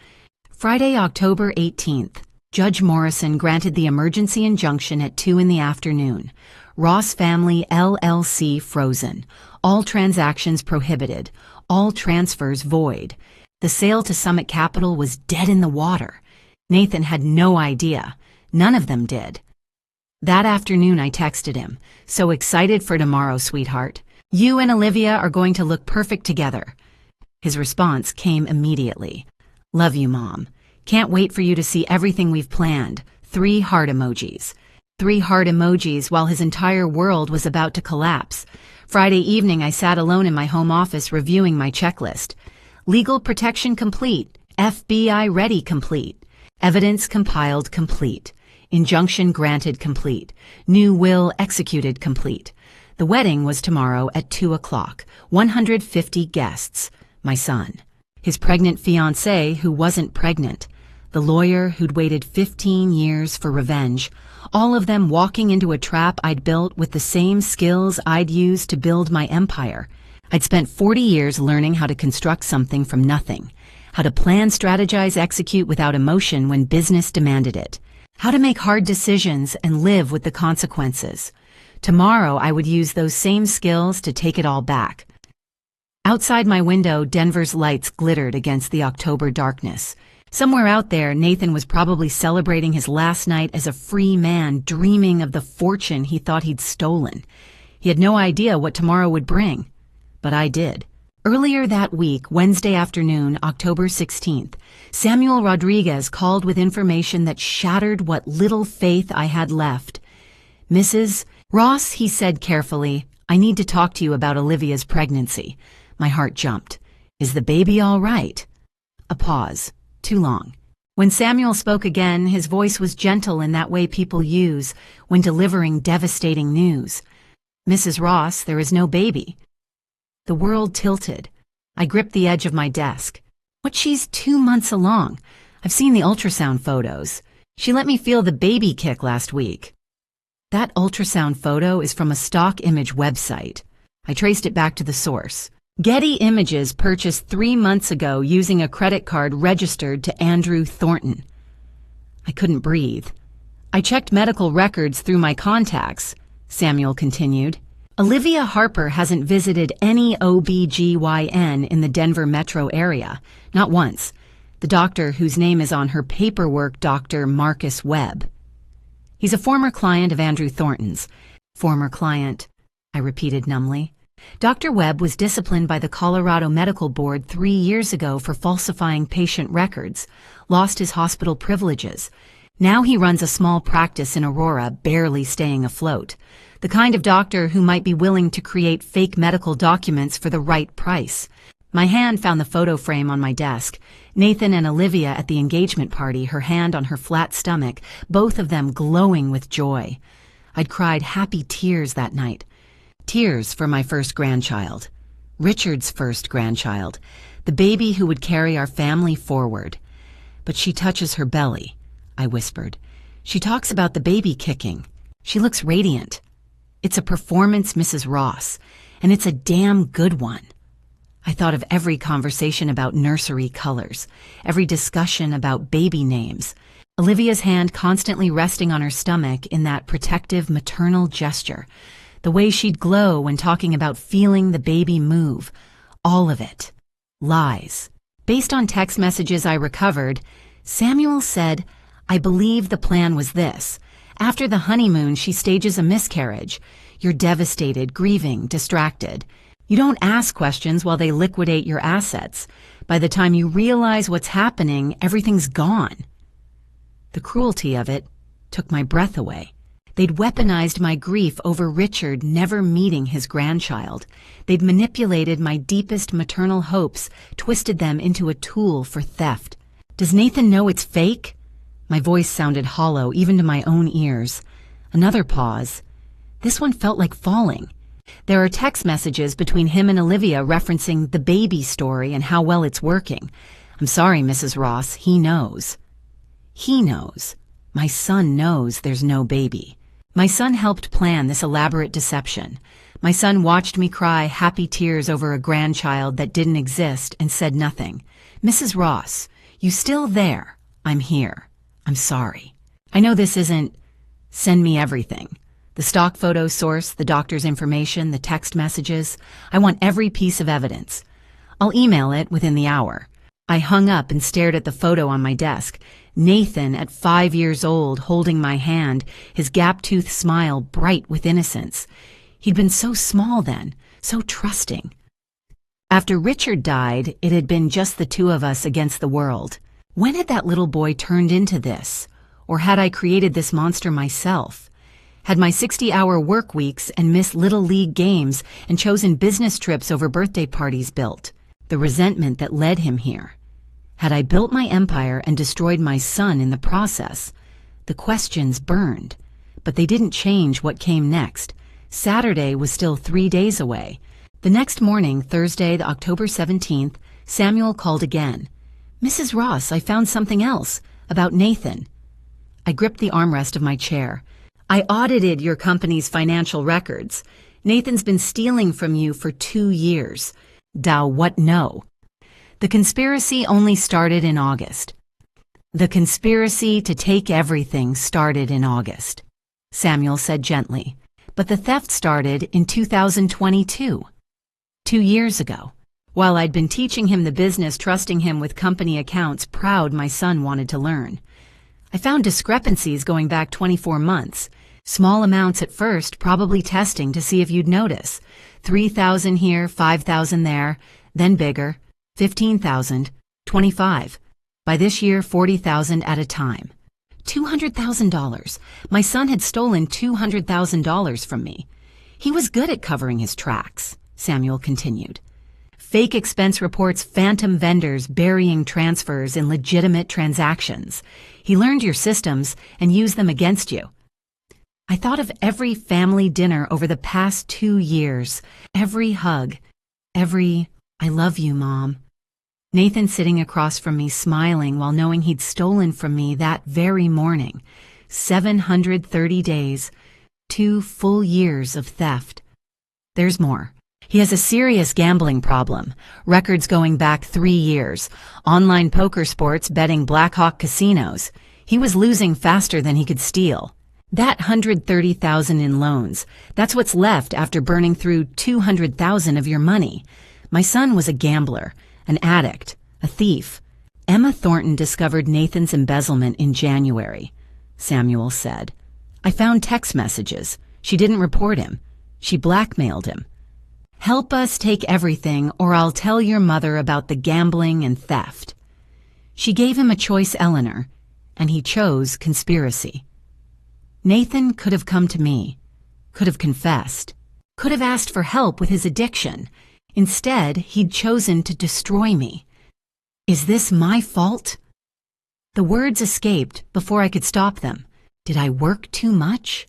Friday, October 18th, Judge Morrison granted the emergency injunction at 2 in the afternoon. Ross Family LLC frozen. All transactions prohibited. All transfers void. The sale to Summit Capital was dead in the water. Nathan had no idea. None of them did. That afternoon I texted him, "So excited for tomorrow, sweetheart. You and Olivia are going to look perfect together." His response came immediately. "Love you, Mom. Can't wait for you to see everything we've planned." 3 heart emojis. 3 heart emojis while his entire world was about to collapse. Friday evening I sat alone in my home office reviewing my checklist. Legal protection complete. FBI ready complete. Evidence compiled complete. Injunction granted complete. New will executed complete. The wedding was tomorrow at 2 o'clock. 150 guests. My son. His pregnant fiancée who wasn't pregnant. The lawyer who'd waited 15 years for revenge. All of them walking into a trap I'd built with the same skills I'd used to build my empire. I'd spent 40 years learning how to construct something from nothing. How to plan, strategize, execute without emotion when business demanded it. How to make hard decisions and live with the consequences. Tomorrow I would use those same skills to take it all back. Outside my window, Denver's lights glittered against the October darkness. Somewhere out there, Nathan was probably celebrating his last night as a free man, dreaming of the fortune he thought he'd stolen. He had no idea what tomorrow would bring. But I did. Earlier that week, Wednesday afternoon, October 16th, Samuel Rodriguez called with information that shattered what little faith I had left. "Mrs. Ross," he said carefully, "I need to talk to you about Olivia's pregnancy." My heart jumped. "Is the baby all right?" A pause. Too long. When Samuel spoke again, his voice was gentle in that way people use when delivering devastating news. "Mrs. Ross, there is no baby." The world tilted. I gripped the edge of my desk. "What, she's 2 months along. I've seen the ultrasound photos. She let me feel the baby kick last week." That ultrasound photo is from a stock image website. I traced it back to the source. Getty Images purchased 3 months ago using a credit card registered to Andrew Thornton. I couldn't breathe. "I checked medical records through my contacts," Samuel continued. "Olivia Harper hasn't visited any OB/GYN in the Denver metro area, not once. The doctor whose name is on her paperwork, Dr. Marcus Webb. He's a former client of Andrew Thornton's." "Former client," I repeated numbly. Dr. Webb was disciplined by the Colorado Medical Board 3 years ago for falsifying patient records, lost his hospital privileges. Now he runs a small practice in Aurora, barely staying afloat. The kind of doctor who might be willing to create fake medical documents for the right price. My hand found the photo frame on my desk. Nathan and Olivia at the engagement party, her hand on her flat stomach, both of them glowing with joy. I'd cried happy tears that night. Tears for my first grandchild. Richard's first grandchild. The baby who would carry our family forward. "But she touches her belly," I whispered. "She talks about the baby kicking. She looks radiant. It's a performance, Mrs. Ross, and it's a damn good one." I thought of every conversation about nursery colors, every discussion about baby names, Olivia's hand constantly resting on her stomach in that protective maternal gesture, the way she'd glow when talking about feeling the baby move. All of it. Lies. Based on text messages I recovered, Samuel said, "I believe the plan was this. After the honeymoon, she stages a miscarriage. You're devastated, grieving, distracted. You don't ask questions while they liquidate your assets. By the time you realize what's happening, everything's gone." The cruelty of it took my breath away. They'd weaponized my grief over Richard never meeting his grandchild. They'd manipulated my deepest maternal hopes, twisted them into a tool for theft. Does Nathan know it's fake? My voice sounded hollow, even to my own ears. Another pause. This one felt like falling. There are text messages between him and Olivia referencing the baby story and how well it's working. I'm sorry, Mrs. Ross, he knows. He knows. My son knows there's no baby. My son helped plan this elaborate deception. My son watched me cry happy tears over a grandchild that didn't exist and said nothing. Mrs. Ross, you still there? I'm here. I'm sorry. I know this isn't... Send me everything. The stock photo source, the doctor's information, the text messages. I want every piece of evidence. I'll email it within the hour. I hung up and stared at the photo on my desk. Nathan, at 5 years old, holding my hand, his gap-toothed smile bright with innocence. He'd been so small then, so trusting. After Richard died, it had been just the two of us against the world. When had that little boy turned into this? Or had I created this monster myself? Had my 60-hour work weeks and missed Little League games and chosen business trips over birthday parties built? The resentment that led him here. Had I built my empire and destroyed my son in the process? The questions burned, but they didn't change what came next. Saturday was still 3 days away. The next morning, Thursday, October 17th, Samuel called again. Mrs. Ross, I found something else about Nathan. I gripped the armrest of my chair. I audited your company's financial records. Nathan's been stealing from you for 2 years. Thou what no? The conspiracy only started in August. The conspiracy to take everything started in August, Samuel said gently. But the theft started in 2022, 2 years ago. While I'd been teaching him the business, trusting him with company accounts, proud my son wanted to learn. I found discrepancies going back 24 months. Small amounts at first, probably testing to see if you'd notice. 3,000 here, 5,000 there, then bigger. 15,000, 25. By this year, 40,000 at a time. $200,000. My son had stolen $200,000 from me. He was good at covering his tracks, Samuel continued. Fake expense reports, phantom vendors burying transfers in legitimate transactions. He learned your systems and used them against you. I thought of every family dinner over the past 2 years, every hug, every "I love you, Mom." Nathan sitting across from me smiling while knowing he'd stolen from me that very morning. 730 days, 2 full years of theft. There's more. He has a serious gambling problem, records going back 3 years, online poker sports, betting Black Hawk casinos. He was losing faster than he could steal. That $130,000 in loans, that's what's left after burning through $200,000 of your money. My son was a gambler, an addict, a thief. Emma Thornton discovered Nathan's embezzlement in January, Samuel said. I found text messages. She didn't report him. She blackmailed him. Help us take everything or I'll tell your mother about the gambling and theft. She gave him a choice, Eleanor, and he chose conspiracy. Nathan could have come to me, could have confessed, could have asked for help with his addiction. Instead, he'd chosen to destroy me. Is this my fault? The words escaped before I could stop them. Did I work too much?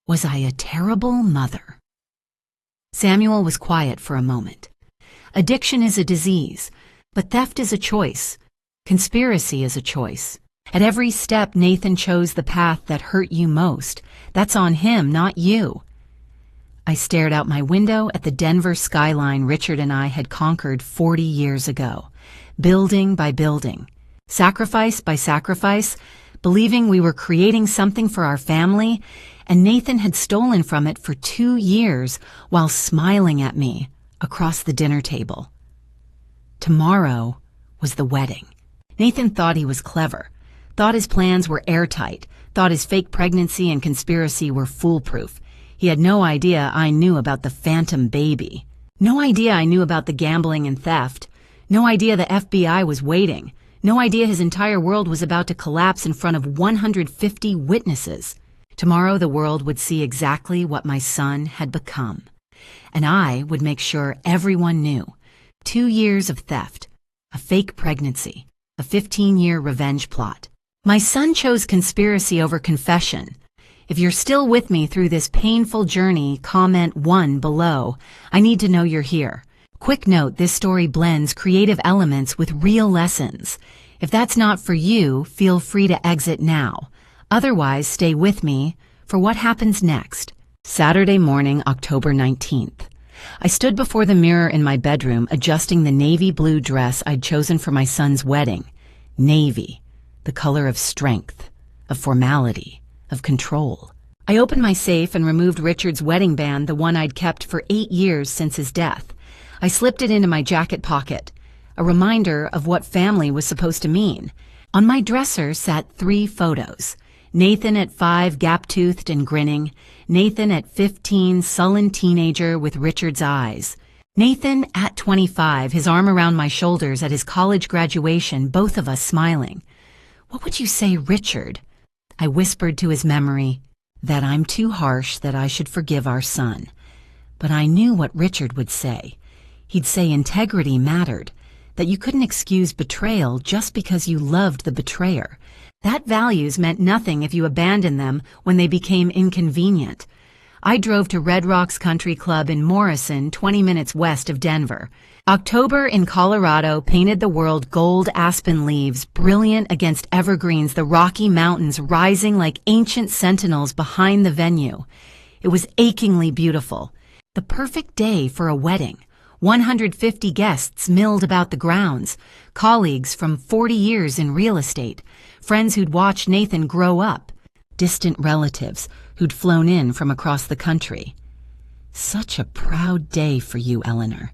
Was I a terrible mother? Samuel was quiet for a moment. Addiction is a disease, but theft is a choice. Conspiracy is a choice. At every step, Nathan chose the path that hurt you most. That's on him, not you. I stared out my window at the Denver skyline Richard and I had conquered 40 years ago, building by building, sacrifice by sacrifice, believing we were creating something for our family, and Nathan had stolen from it for 2 years while smiling at me across the dinner table. Tomorrow was the wedding. Nathan thought he was clever, thought his plans were airtight, thought his fake pregnancy and conspiracy were foolproof. He had no idea I knew about the phantom baby. No idea I knew about the gambling and theft. No idea the FBI was waiting. No idea his entire world was about to collapse in front of 150 witnesses. Tomorrow the world would see exactly what my son had become. And I would make sure everyone knew. 2 years of theft, a fake pregnancy, a 15-year revenge plot. My son chose conspiracy over confession. If you're still with me through this painful journey, comment 1 below. I need to know you're here. Quick note, this story blends creative elements with real lessons. If that's not for you, feel free to exit now. Otherwise, stay with me for what happens next. Saturday morning, October 19th. I stood before the mirror in my bedroom adjusting the navy blue dress I'd chosen for my son's wedding. Navy, the color of strength, of formality, of control. I opened my safe and removed Richard's wedding band, the one I'd kept for 8 years since his death. I slipped it into my jacket pocket, a reminder of what family was supposed to mean. On my dresser sat 3 photos. Nathan at 5, gap-toothed and grinning. Nathan at 15, sullen teenager with Richard's eyes. Nathan at 25, his arm around my shoulders at his college graduation, both of us smiling. What would you say, Richard? I whispered to his memory that I'm too harsh, that I should forgive our son. But I knew what Richard would say. He'd say integrity mattered, that you couldn't excuse betrayal just because you loved the betrayer. That values meant nothing if you abandoned them when they became inconvenient. I drove to Red Rocks Country Club in Morrison, 20 minutes west of Denver. October in Colorado painted the world gold aspen leaves, brilliant against evergreens, the Rocky Mountains rising like ancient sentinels behind the venue. It was achingly beautiful. The perfect day for a wedding. 150 guests milled about the grounds, colleagues from 40 years in real estate, friends who'd watched Nathan grow up, distant relatives who'd flown in from across the country. Such a proud day for you, Eleanor.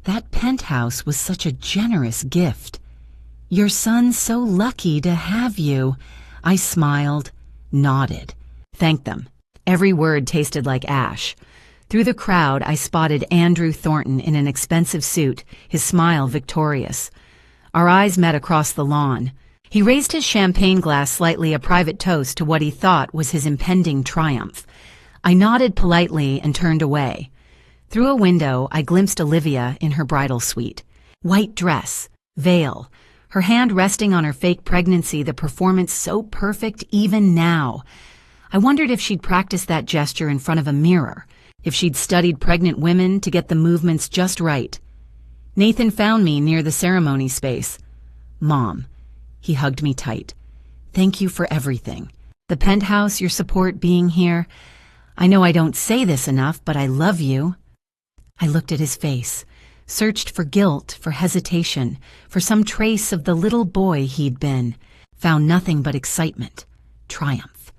That penthouse was such a generous gift. Your son's so lucky to have you. I smiled, nodded, thanked them. Every word tasted like ash. Through the crowd, I spotted Andrew Thornton in an expensive suit, his smile victorious. Our eyes met across the lawn. He raised his champagne glass slightly, a private toast to what he thought was his impending triumph. I nodded politely and turned away. Through a window, I glimpsed Olivia in her bridal suite. White dress, veil, her hand resting on her fake pregnancy, the performance so perfect even now. I wondered if she'd practiced that gesture in front of a mirror, if she'd studied pregnant women to get the movements just right. Nathan found me near the ceremony space. Mom. He hugged me tight. Thank you for everything. The penthouse, your support, being here. I know I don't say this enough, but I love you. I looked at his face, searched for guilt, for hesitation, for some trace of the little boy he'd been, found nothing but excitement, triumph,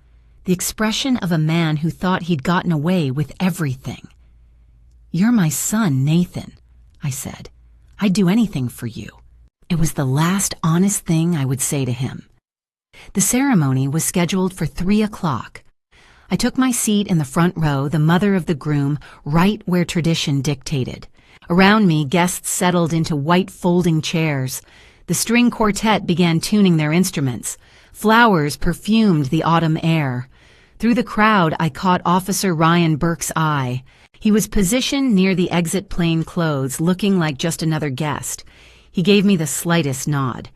the expression of a man who thought he'd gotten away with everything. You're my son, Nathan, I said. I'd do anything for you. It was the last honest thing I would say to him. The ceremony was scheduled for 3 o'clock. I took my seat in the front row, the mother of the groom, right where tradition dictated. Around me, guests settled into white folding chairs. The string quartet began tuning their instruments. Flowers perfumed the autumn air. Through the crowd, I caught Officer Ryan Burke's eye. He was positioned near the exit plain clothes, looking like just another guest. He gave me the slightest nod.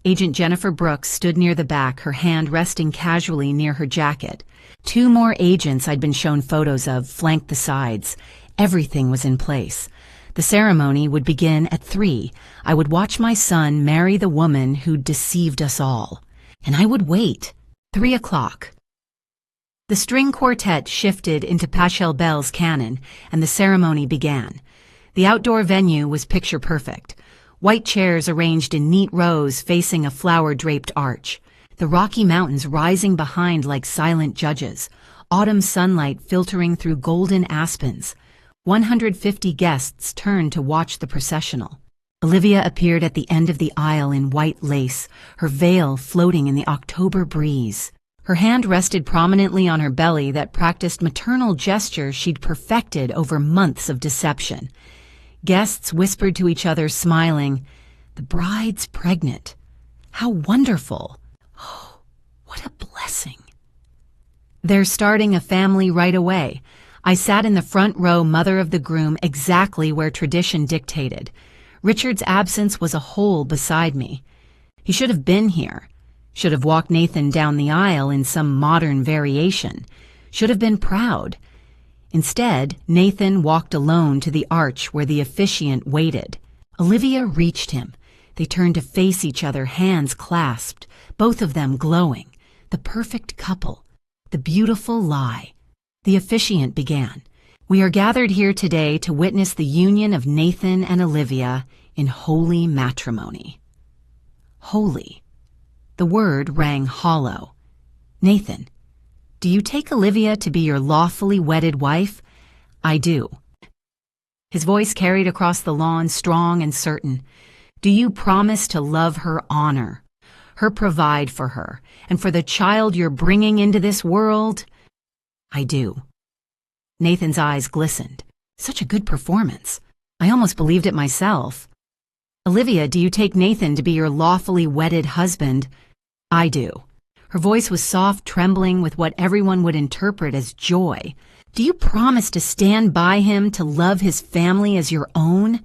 Agent Jennifer Brooks stood near the back, her hand resting casually near her jacket. 2 more agents I'd been shown photos of flanked the sides. Everything was in place. The ceremony would begin at 3. I would watch my son marry the woman who'd deceived us all. And I would wait. 3 o'clock. The string quartet shifted into Pachelbel's canon, and the ceremony began. The outdoor venue was picture perfect. White chairs arranged in neat rows facing a flower-draped arch. The Rocky Mountains rising behind like silent judges. Autumn sunlight filtering through golden aspens. 150 guests turned to watch the processional. Olivia appeared at the end of the aisle in white lace, her veil floating in the October breeze. Her hand rested prominently on her belly that practiced maternal gestures she'd perfected over months of deception. Guests whispered to each other, smiling, "The bride's pregnant. How wonderful! Oh, what a blessing!" They're starting a family right away. I sat in the front row, mother of the groom, exactly where tradition dictated. Richard's absence was a hole beside me. He should have been here. Should have walked Nathan down the aisle in some modern variation. Should have been proud. Instead, Nathan walked alone to the arch where the officiant waited. Olivia reached him. They turned to face each other, hands clasped, both of them glowing. The perfect couple. The beautiful lie. The officiant began. We are gathered here today to witness the union of Nathan and Olivia in holy matrimony. Holy. The word rang hollow. Nathan, do you take Olivia to be your lawfully wedded wife? I do. His voice carried across the lawn, strong and certain. Do you promise to love her, honor her, provide for her, and for the child you're bringing into this world? I do. Nathan's eyes glistened. Such a good performance. I almost believed it myself. Olivia, do you take Nathan to be your lawfully wedded husband? I do. Her voice was soft, trembling with what everyone would interpret as joy. Do you promise to stand by him, to love his family as your own?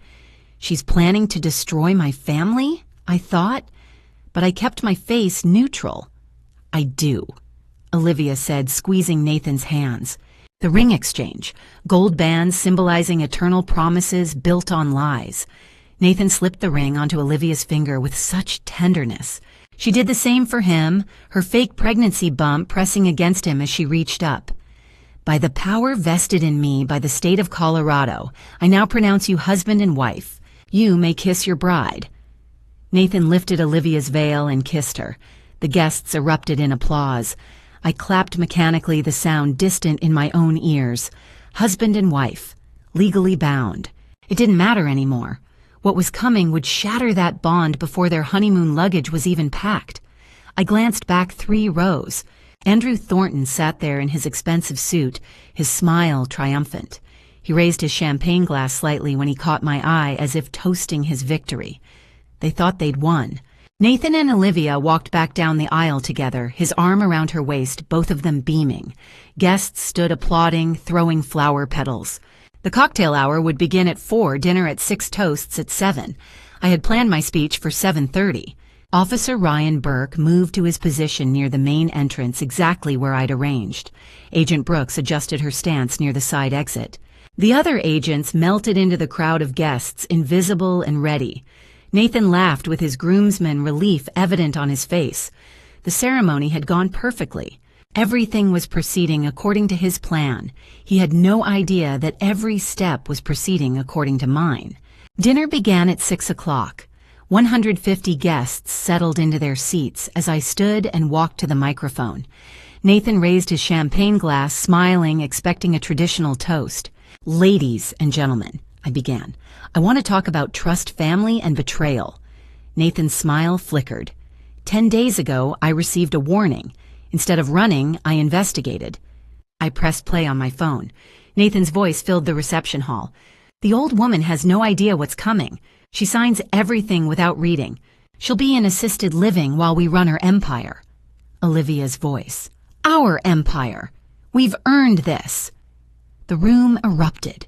She's planning to destroy my family, I thought, but I kept my face neutral. I do, Olivia said, squeezing Nathan's hands. The ring exchange, gold bands symbolizing eternal promises built on lies. Nathan slipped the ring onto Olivia's finger with such tenderness. She did the same for him, her fake pregnancy bump pressing against him as she reached up. By the power vested in me by the state of Colorado, I now pronounce you husband and wife. You may kiss your bride. Nathan lifted Olivia's veil and kissed her. The guests erupted in applause. I clapped mechanically, the sound distant in my own ears. Husband and wife, legally bound. It didn't matter anymore. What was coming would shatter that bond before their honeymoon luggage was even packed. I glanced back 3 rows. Andrew Thornton sat there in his expensive suit, his smile triumphant. He raised his champagne glass slightly when he caught my eye, as if toasting his victory. They thought they'd won. Nathan and Olivia walked back down the aisle together, his arm around her waist, both of them beaming. Guests stood applauding, throwing flower petals. The cocktail hour would begin at 4, dinner at 6, toasts at 7. I had planned my speech for 7:30. Officer Ryan Burke moved to his position near the main entrance, exactly where I'd arranged. Agent Brooks adjusted her stance near the side exit. The other agents melted into the crowd of guests, invisible and ready. Nathan laughed with his groomsman, relief evident on his face. The ceremony had gone perfectly. Everything was proceeding according to his plan. He had no idea that every step was proceeding according to mine. Dinner began at 6 o'clock. 150 guests settled into their seats as I stood and walked to the microphone. Nathan raised his champagne glass, smiling, expecting a traditional toast. Ladies and gentlemen, I began, I want to talk about trust, family, and betrayal. Nathan's smile flickered. 10 days ago, I received a warning. Instead of running, I investigated. I pressed play on my phone. Nathan's voice filled the reception hall. The old woman has no idea what's coming. She signs everything without reading. She'll be in assisted living while we run her empire. Olivia's voice. Our empire. We've earned this. The room erupted.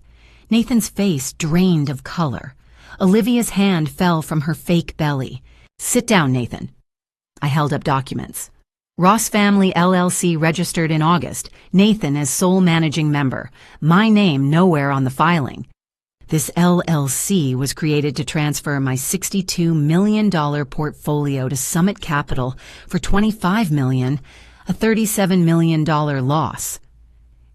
Nathan's face drained of color. Olivia's hand fell from her fake belly. Sit down, Nathan. I held up documents. Ross Family LLC registered in August. Nathan as sole managing member. My name nowhere on the filing. This LLC was created to transfer my $62 million portfolio to Summit Capital for $25 million, a $37 million loss.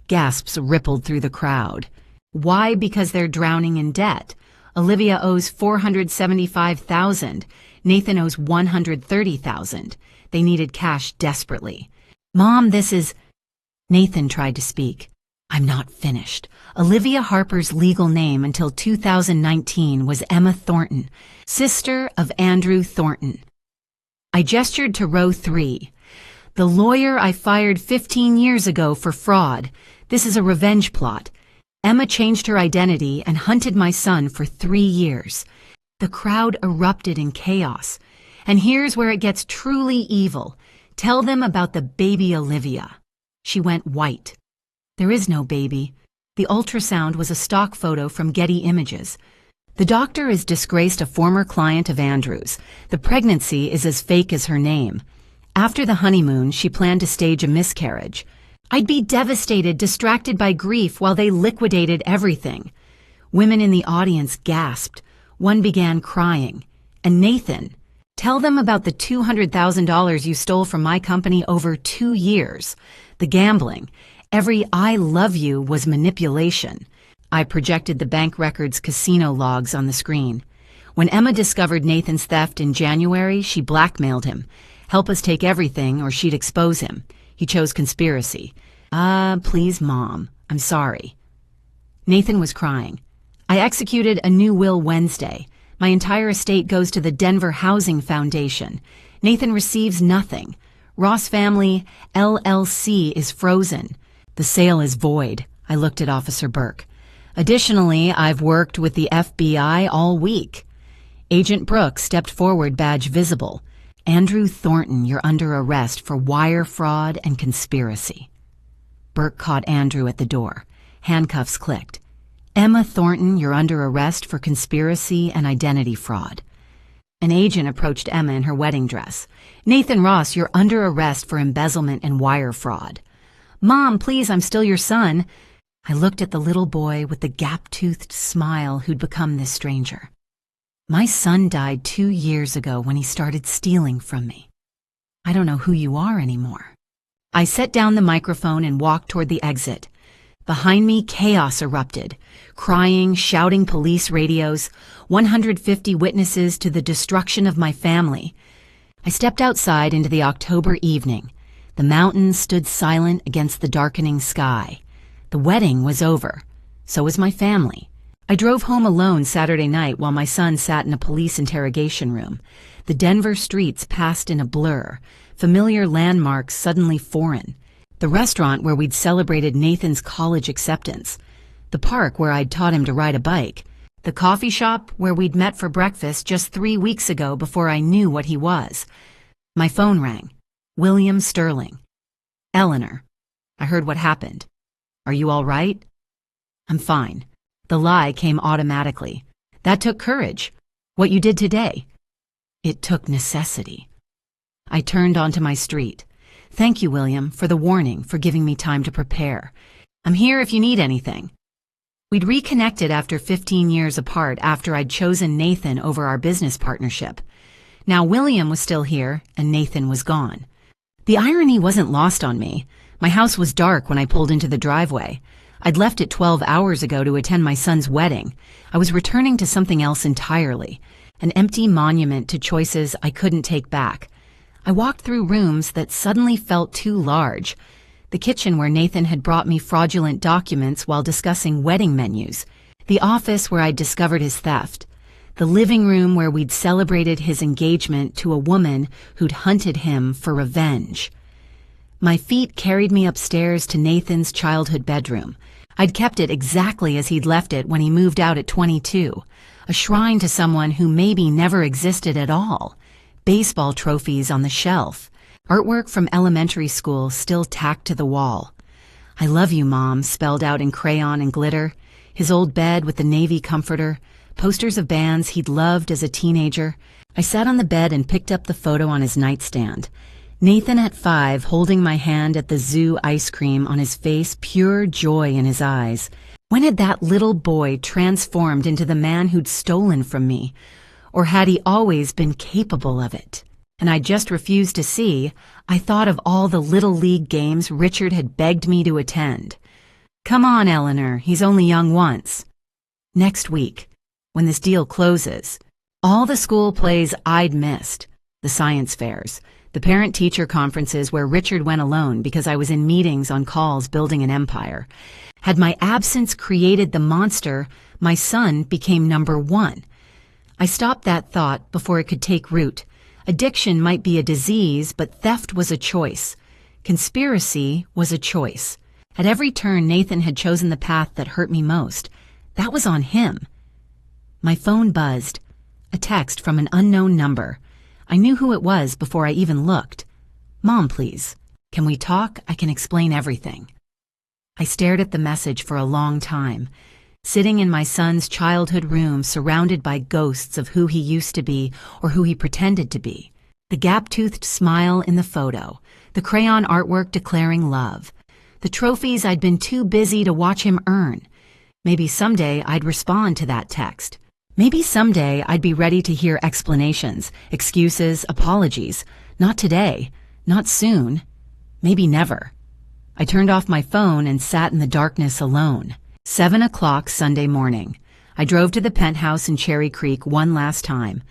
Gasps rippled through the crowd. Why? Because they're drowning in debt. Olivia owes $475,000. Nathan owes $130,000. They needed cash desperately. Mom, this is... Nathan tried to speak. I'm not finished. Olivia Harper's legal name until 2019 was Emma Thornton, sister of Andrew Thornton. I gestured to row 3. The lawyer I fired 15 years ago for fraud. This is a revenge plot. Emma changed her identity and hunted my son for 3 years. The crowd erupted in chaos. And here's where it gets truly evil. Tell them about the baby Olivia. She went white. There is no baby. The ultrasound was a stock photo from Getty Images. The doctor has disgraced a former client of Andrew's. The pregnancy is as fake as her name. After the honeymoon, she planned to stage a miscarriage. I'd be devastated, distracted by grief while they liquidated everything. Women in the audience gasped. One began crying. And Nathan, tell them about the $200,000 you stole from my company over 2 years. The gambling. Every "I love you" was manipulation. I projected the bank records casino logs on the screen. When Emma discovered Nathan's theft in January, she blackmailed him. Help us take everything or she'd expose him. He chose conspiracy. Please, Mom. I'm sorry. Nathan was crying. I executed a new will Wednesday. My entire estate goes to the Denver Housing Foundation. Nathan receives nothing. Ross Family, LLC is frozen. The sale is void. I looked at Officer Burke. Additionally, I've worked with the FBI all week. Agent Brooks stepped forward, badge visible. Andrew Thornton, you're under arrest for wire fraud and conspiracy. Burke caught Andrew at the door. Handcuffs clicked. Emma Thornton, you're under arrest for conspiracy and identity fraud. An agent approached Emma in her wedding dress. Nathan Ross, you're under arrest for embezzlement and wire fraud. Mom, please, I'm still your son. I looked at the little boy with the gap-toothed smile who'd become this stranger. My son died 2 years ago when he started stealing from me. I don't know who you are anymore. I set down the microphone and walked toward the exit. Behind me, chaos erupted. Crying, shouting police radios, 150 witnesses to the destruction of my family. I stepped outside into the October evening. The mountains stood silent against the darkening sky. The wedding was over. So was my family. I drove home alone Saturday night while my son sat in a police interrogation room. The Denver streets passed in a blur, familiar landmarks suddenly foreign. The restaurant where we'd celebrated Nathan's college acceptance. The park where I'd taught him to ride a bike. The coffee shop where we'd met for breakfast just 3 weeks ago before I knew what he was. My phone rang. William Sterling. Eleanor. I heard what happened. Are you all right? I'm fine. The lie came automatically. That took courage. What you did today. It took necessity. I turned onto my street. Thank you, William, for the warning, for giving me time to prepare. I'm here if you need anything. We'd reconnected after 15 years apart after I'd chosen Nathan over our business partnership. Now William was still here and Nathan was gone. The irony wasn't lost on me. My house was dark when I pulled into the driveway. I'd left it 12 hours ago to attend my son's wedding. I was returning to something else entirely, an empty monument to choices I couldn't take back. I walked through rooms that suddenly felt too large. The kitchen where Nathan had brought me fraudulent documents while discussing wedding menus. The office where I'd discovered his theft. The living room where we'd celebrated his engagement to a woman who'd hunted him for revenge. My feet carried me upstairs to Nathan's childhood bedroom. I'd kept it exactly as he'd left it when he moved out at 22, a shrine to someone who maybe never existed at all. Baseball trophies on the shelf, artwork from elementary school still tacked to the wall. I love you, Mom, spelled out in crayon and glitter, his old bed with the navy comforter, posters of bands he'd loved as a teenager. I sat on the bed and picked up the photo on his nightstand. Nathan at 5, holding my hand at the zoo ice cream on his face, pure joy in his eyes. When had that little boy transformed into the man who'd stolen from me? Or had he always been capable of it? And I just refused to see. I thought of all the Little League games Richard had begged me to attend. Come on, Eleanor, he's only young once. Next week, when this deal closes, all the school plays I'd missed, the science fairs, the parent-teacher conferences where Richard went alone because I was in meetings on calls building an empire. Had my absence created the monster, my son became number 1. I stopped that thought before it could take root. Addiction might be a disease, but theft was a choice. Conspiracy was a choice. At every turn, Nathan had chosen the path that hurt me most. That was on him. My phone buzzed. A text from an unknown number. I knew who it was before I even looked. Mom, please. Can we talk? I can explain everything." I stared at the message for a long time, sitting in my son's childhood room surrounded by ghosts of who he used to be or who he pretended to be. The gap-toothed smile in the photo, the crayon artwork declaring love, the trophies I'd been too busy to watch him earn. Maybe someday I'd respond to that text. Maybe someday I'd be ready to hear explanations, excuses, apologies. Not today, not soon, maybe never. I turned off my phone and sat in the darkness alone. 7 o'clock Sunday morning. I drove to the penthouse in Cherry Creek one last time.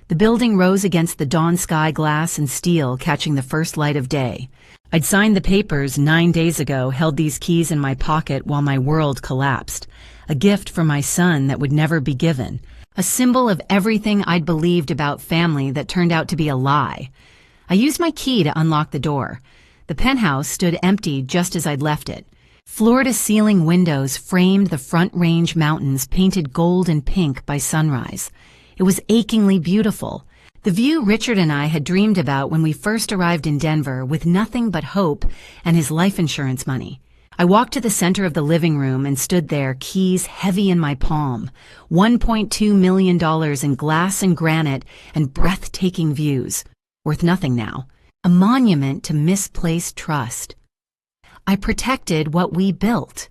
The building rose against the dawn sky, glass and steel catching the first light of day. I'd signed the papers 9 days ago, held these keys in my pocket while my world collapsed. A gift for my son that would never be given. A symbol of everything I'd believed about family that turned out to be a lie. I used my key to unlock the door. The penthouse stood empty just as I'd left it. Floor-to-ceiling windows framed the Front Range mountains painted gold and pink by sunrise. It was achingly beautiful. The view Richard and I had dreamed about when we first arrived in Denver with nothing but hope and his life insurance money. I walked to the center of the living room and stood there, keys heavy in my palm. $1.2 million in glass and granite and breathtaking views. Worth nothing now. A monument to misplaced trust. "I protected what we built,"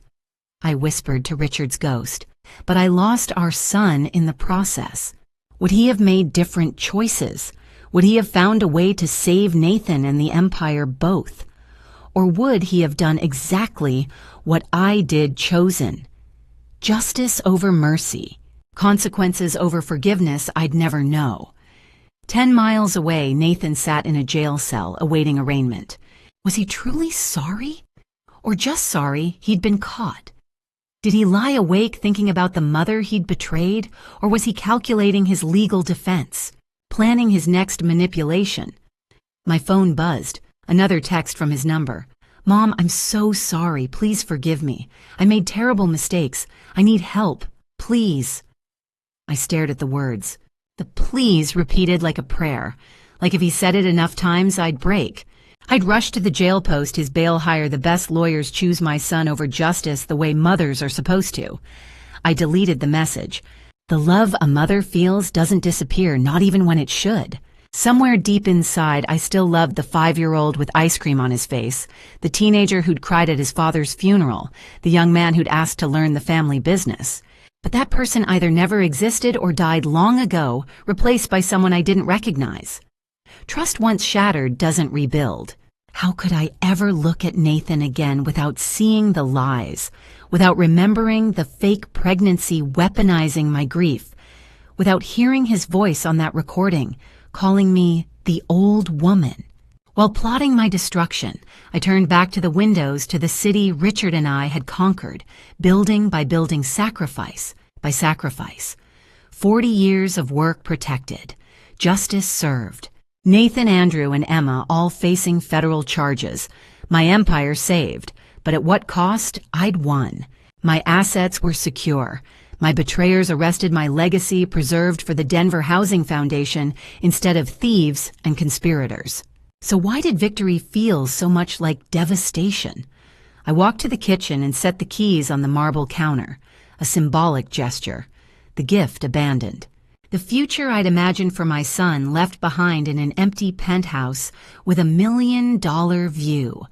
I whispered to Richard's ghost, "but I lost our son in the process. Would he have made different choices? Would he have found a way to save Nathan and the empire both? Or would he have done exactly what I did, chosen? Justice over mercy, consequences over forgiveness I'd never know." 10 miles away, Nathan sat in a jail cell awaiting arraignment. Was he truly sorry? Or just sorry he'd been caught? Did he lie awake thinking about the mother he'd betrayed, or was he calculating his legal defense, planning his next manipulation? My phone buzzed, another text from his number. "Mom, I'm so sorry. Please forgive me. I made terrible mistakes. I need help. Please." I stared at the words. The please repeated like a prayer, like if he said it enough times I'd break. I'd rush to the jail post, his bail hire, the best lawyers choose my son over justice the way mothers are supposed to. I deleted the message. The love a mother feels doesn't disappear, not even when it should. Somewhere deep inside, I still loved the 5-year-old with ice cream on his face, the teenager who'd cried at his father's funeral, the young man who'd asked to learn the family business. But that person either never existed or died long ago, replaced by someone I didn't recognize. Trust once shattered doesn't rebuild. How could I ever look at Nathan again without seeing the lies, without remembering the fake pregnancy weaponizing my grief, without hearing his voice on that recording, calling me the old woman? While plotting my destruction, I turned back to the windows to the city Richard and I had conquered, building by building, sacrifice by sacrifice. 40 years of work protected, justice served. Nathan, Andrew, and Emma all facing federal charges. My empire saved, but at what cost? I'd won. My assets were secure. My betrayers arrested, my legacy preserved for the Denver Housing Foundation instead of thieves and conspirators. So why did victory feel so much like devastation? I walked to the kitchen and set the keys on the marble counter, a symbolic gesture, the gift abandoned. The future I'd imagined for my son left behind in an empty penthouse with $1 million view.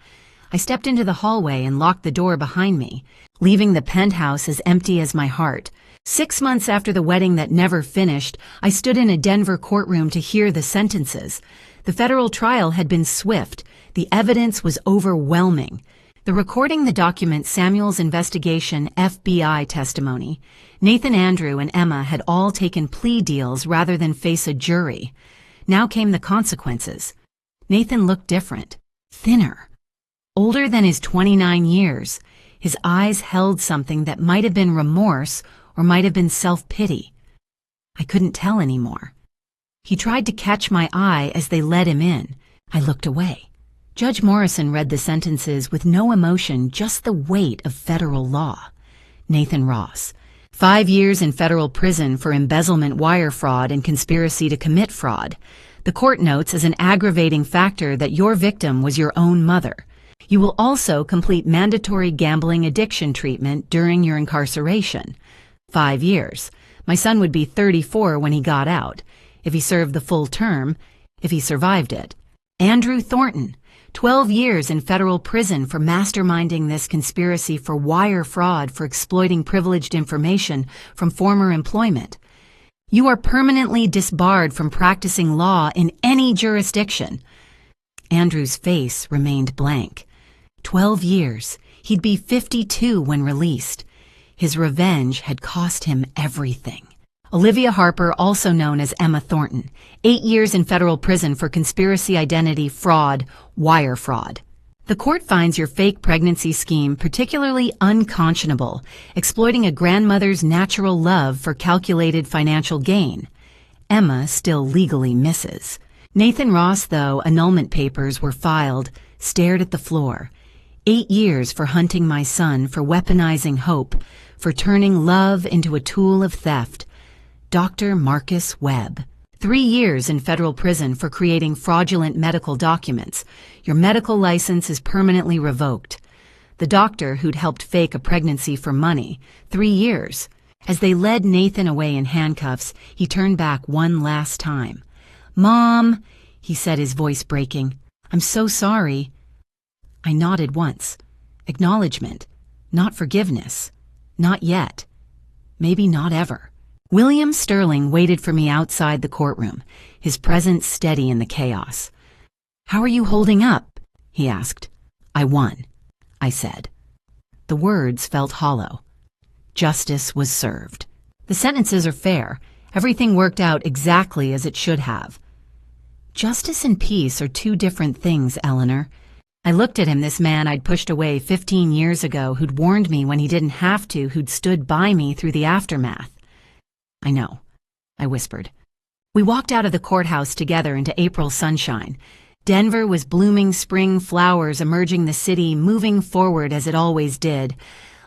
I stepped into the hallway and locked the door behind me, leaving the penthouse as empty as my heart. 6 months after the wedding that never finished, I stood in a Denver courtroom to hear the sentences. The federal trial had been swift. The evidence was overwhelming. The recording the document Samuel's investigation FBI testimony. Nathan, Andrew, and Emma had all taken plea deals rather than face a jury. Now came the consequences. Nathan looked different, thinner, older than his 29 years. His eyes held something that might have been remorse or might have been self-pity. I couldn't tell anymore. He tried to catch my eye as they led him in. I looked away. Judge Morrison read the sentences with no emotion, just the weight of federal law. Nathan Ross, 5 years in federal prison for embezzlement, wire fraud, and conspiracy to commit fraud. The court notes as an aggravating factor that your victim was your own mother. You will also complete mandatory gambling addiction treatment during your incarceration. 5 years. My son would be 34 when he got out, if he served the full term, if he survived it. Andrew Thornton, 12 years in federal prison for masterminding this conspiracy for wire fraud for exploiting privileged information from former employment. You are permanently disbarred from practicing law in any jurisdiction. Andrew's face remained blank. 12 years. He'd be 52 when released. His revenge had cost him everything. Olivia Harper, also known as Emma Thornton, 8 years in federal prison for conspiracy identity fraud, wire fraud. The court finds your fake pregnancy scheme particularly unconscionable, exploiting a grandmother's natural love for calculated financial gain. Emma still legally misses. Nathan Ross, though annulment papers were filed, stared at the floor. 8 years for hunting my son, for weaponizing hope, for turning love into a tool of theft. Dr. Marcus Webb. 3 years in federal prison for creating fraudulent medical documents. Your medical license is permanently revoked. The doctor who'd helped fake a pregnancy for money. 3 years. As they led Nathan away in handcuffs, he turned back one last time. "Mom," he said, his voice breaking. "I'm so sorry." I nodded once. Acknowledgement. Not forgiveness. Not yet. Maybe not ever. William Sterling waited for me outside the courtroom, his presence steady in the chaos. "How are you holding up?" he asked. "I won," I said. The words felt hollow. Justice was served. The sentences are fair. Everything worked out exactly as it should have. Justice and peace are two different things, Eleanor. I looked at him, this man I'd pushed away 15 years ago, who'd warned me when he didn't have to, who'd stood by me through the aftermath. "I know," I whispered. We walked out of the courthouse together into April sunshine. Denver was blooming spring flowers emerging the city, moving forward as it always did.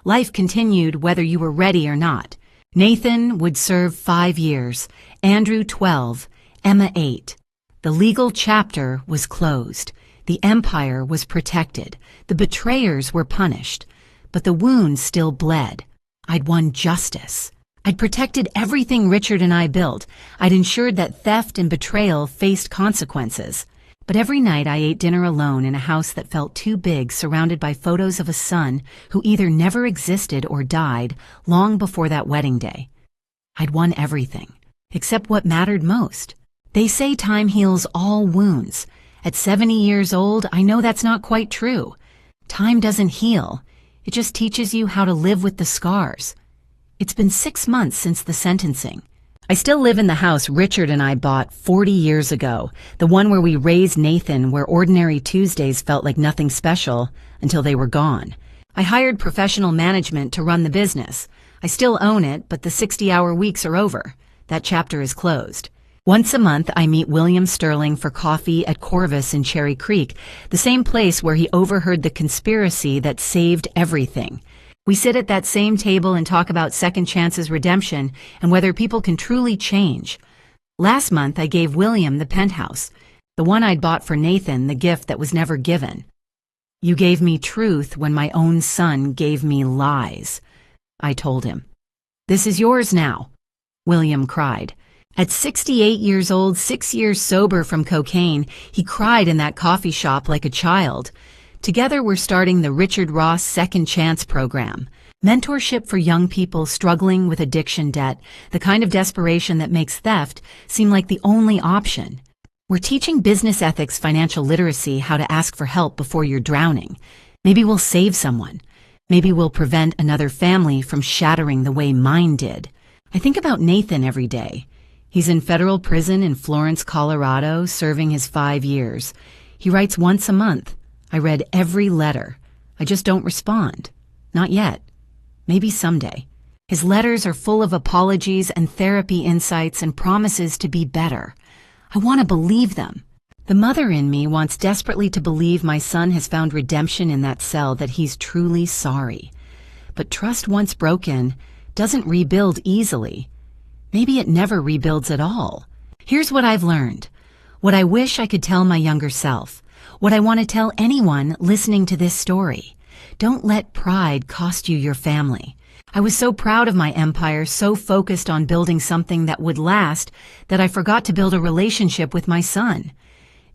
Life continued whether you were ready or not. Nathan would serve 5 years, Andrew 12, Emma 8. The legal chapter was closed. The empire was protected. The betrayers were punished. But the wounds still bled. I'd won justice. I'd protected everything Richard and I built. I'd ensured that theft and betrayal faced consequences. But every night I ate dinner alone in a house that felt too big, surrounded by photos of a son who either never existed or died long before that wedding day. I'd won everything, except what mattered most. They say time heals all wounds. At 70 years old, I know that's not quite true. Time doesn't heal. It just teaches you how to live with the scars. It's been 6 months since the sentencing. I still live in the house Richard and I bought 40 years ago, the one where we raised Nathan, where ordinary Tuesdays felt like nothing special until they were gone. I hired professional management to run the business. I still own it, but the 60-hour weeks are over. That chapter is closed. Once a month, I meet William Sterling for coffee at Corvus in Cherry Creek, the same place where he overheard the conspiracy that saved everything. We sit at that same table and talk about second chances, redemption, and whether people can truly change. Last month, I gave William the penthouse, the one I'd bought for Nathan, the gift that was never given. "You gave me truth when my own son gave me lies," I told him. "This is yours now," William cried. At 68 years old, 6 years sober from cocaine, he cried in that coffee shop like a child. Together, we're starting the Richard Ross Second Chance program. Mentorship for young people struggling with addiction debt, the kind of desperation that makes theft seem like the only option. We're teaching business ethics, financial literacy, how to ask for help before you're drowning. Maybe we'll save someone. Maybe we'll prevent another family from shattering the way mine did. I think about Nathan every day. He's in federal prison in Florence, Colorado, serving his 5 years. He writes once a month. I read every letter. I just don't respond. Not yet. Maybe someday. His letters are full of apologies and therapy insights and promises to be better. I want to believe them. The mother in me wants desperately to believe my son has found redemption in that cell, that he's truly sorry. But trust once broken doesn't rebuild easily. Maybe it never rebuilds at all. Here's what I've learned. What I wish I could tell my younger self. What I want to tell anyone listening to this story: don't let pride cost you your family. I was so proud of my empire, so focused on building something that would last, that I forgot to build a relationship with my son.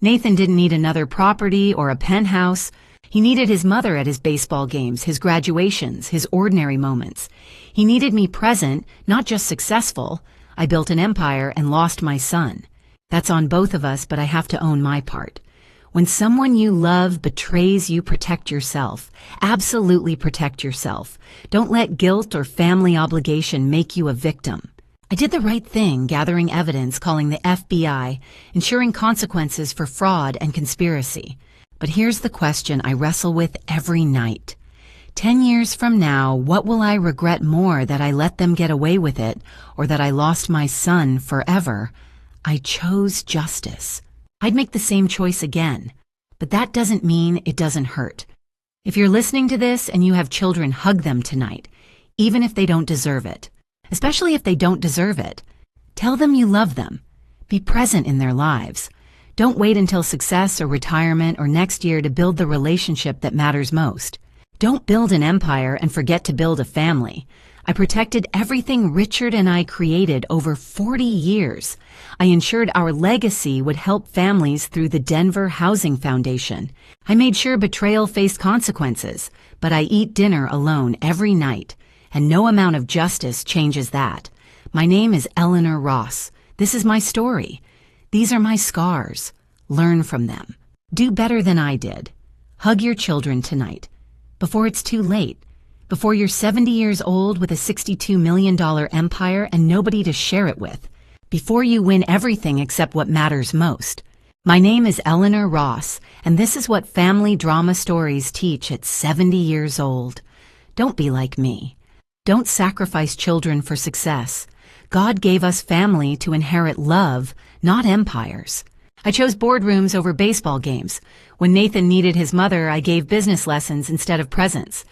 Nathan didn't need another property or a penthouse. He needed his mother at his baseball games, his graduations, his ordinary moments. He needed me present, not just successful. I built an empire and lost my son. That's on both of us, but I have to own my part. When someone you love betrays you, protect yourself. Absolutely protect yourself. Don't let guilt or family obligation make you a victim. I did the right thing, gathering evidence, calling the FBI, ensuring consequences for fraud and conspiracy. But here's the question I wrestle with every night. 10 years from now, what will I regret more, that I let them get away with it, or that I lost my son forever? I chose justice. I'd make the same choice again, but that doesn't mean it doesn't hurt. If you're listening to this and you have children, hug them tonight, even if they don't deserve it. Especially if they don't deserve it. Tell them you love them. Be present in their lives. Don't wait until success or retirement or next year to build the relationship that matters most. Don't build an empire and forget to build a family. I protected everything Richard and I created over 40 years. I ensured our legacy would help families through the Denver Housing Foundation. I made sure betrayal faced consequences, but I eat dinner alone every night, and no amount of justice changes that. My name is Eleanor Ross. This is my story. These are my scars. Learn from them. Do better than I did. Hug your children tonight, before it's too late. Before you're 70 years old with a $62 million empire and nobody to share it with. Before you win everything except what matters most. My name is Eleanor Ross, and this is what family drama stories teach at 70 years old. Don't be like me. Don't sacrifice children for success. God gave us family to inherit love, not empires. I chose boardrooms over baseball games. When Nathan needed his mother, I gave business lessons instead of presents.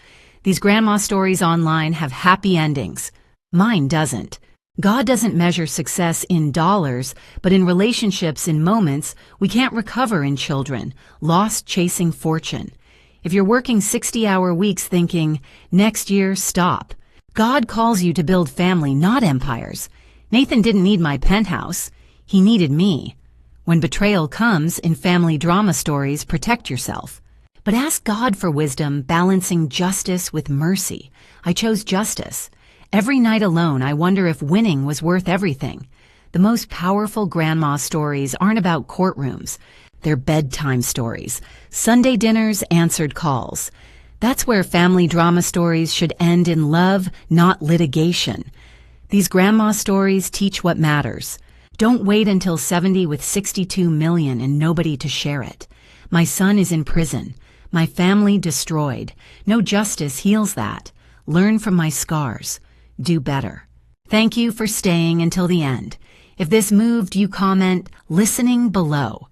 These grandma stories online have happy endings. Mine doesn't. God doesn't measure success in dollars, but in relationships, in moments we can't recover in children, lost chasing fortune. If you're working 60-hour weeks thinking, next year, stop. God calls you to build family, not empires. Nathan didn't need my penthouse. He needed me. When betrayal comes in family drama stories, protect yourself. But ask God for wisdom, balancing justice with mercy. I chose justice. Every night alone, I wonder if winning was worth everything. The most powerful grandma stories aren't about courtrooms. They're bedtime stories. Sunday dinners, answered calls. That's where family drama stories should end, in love, not litigation. These grandma stories teach what matters. Don't wait until 70 with 62 million and nobody to share it. My son is in prison. My family destroyed. No justice heals that. Learn from my scars. Do better. Thank you for staying until the end. If this moved you, comment "listening" below.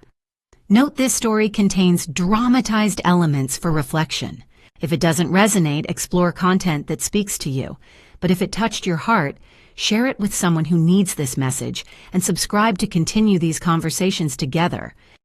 Note this story contains dramatized elements for reflection. If it doesn't resonate, explore content that speaks to you. But if it touched your heart, share it with someone who needs this message and subscribe to continue these conversations together.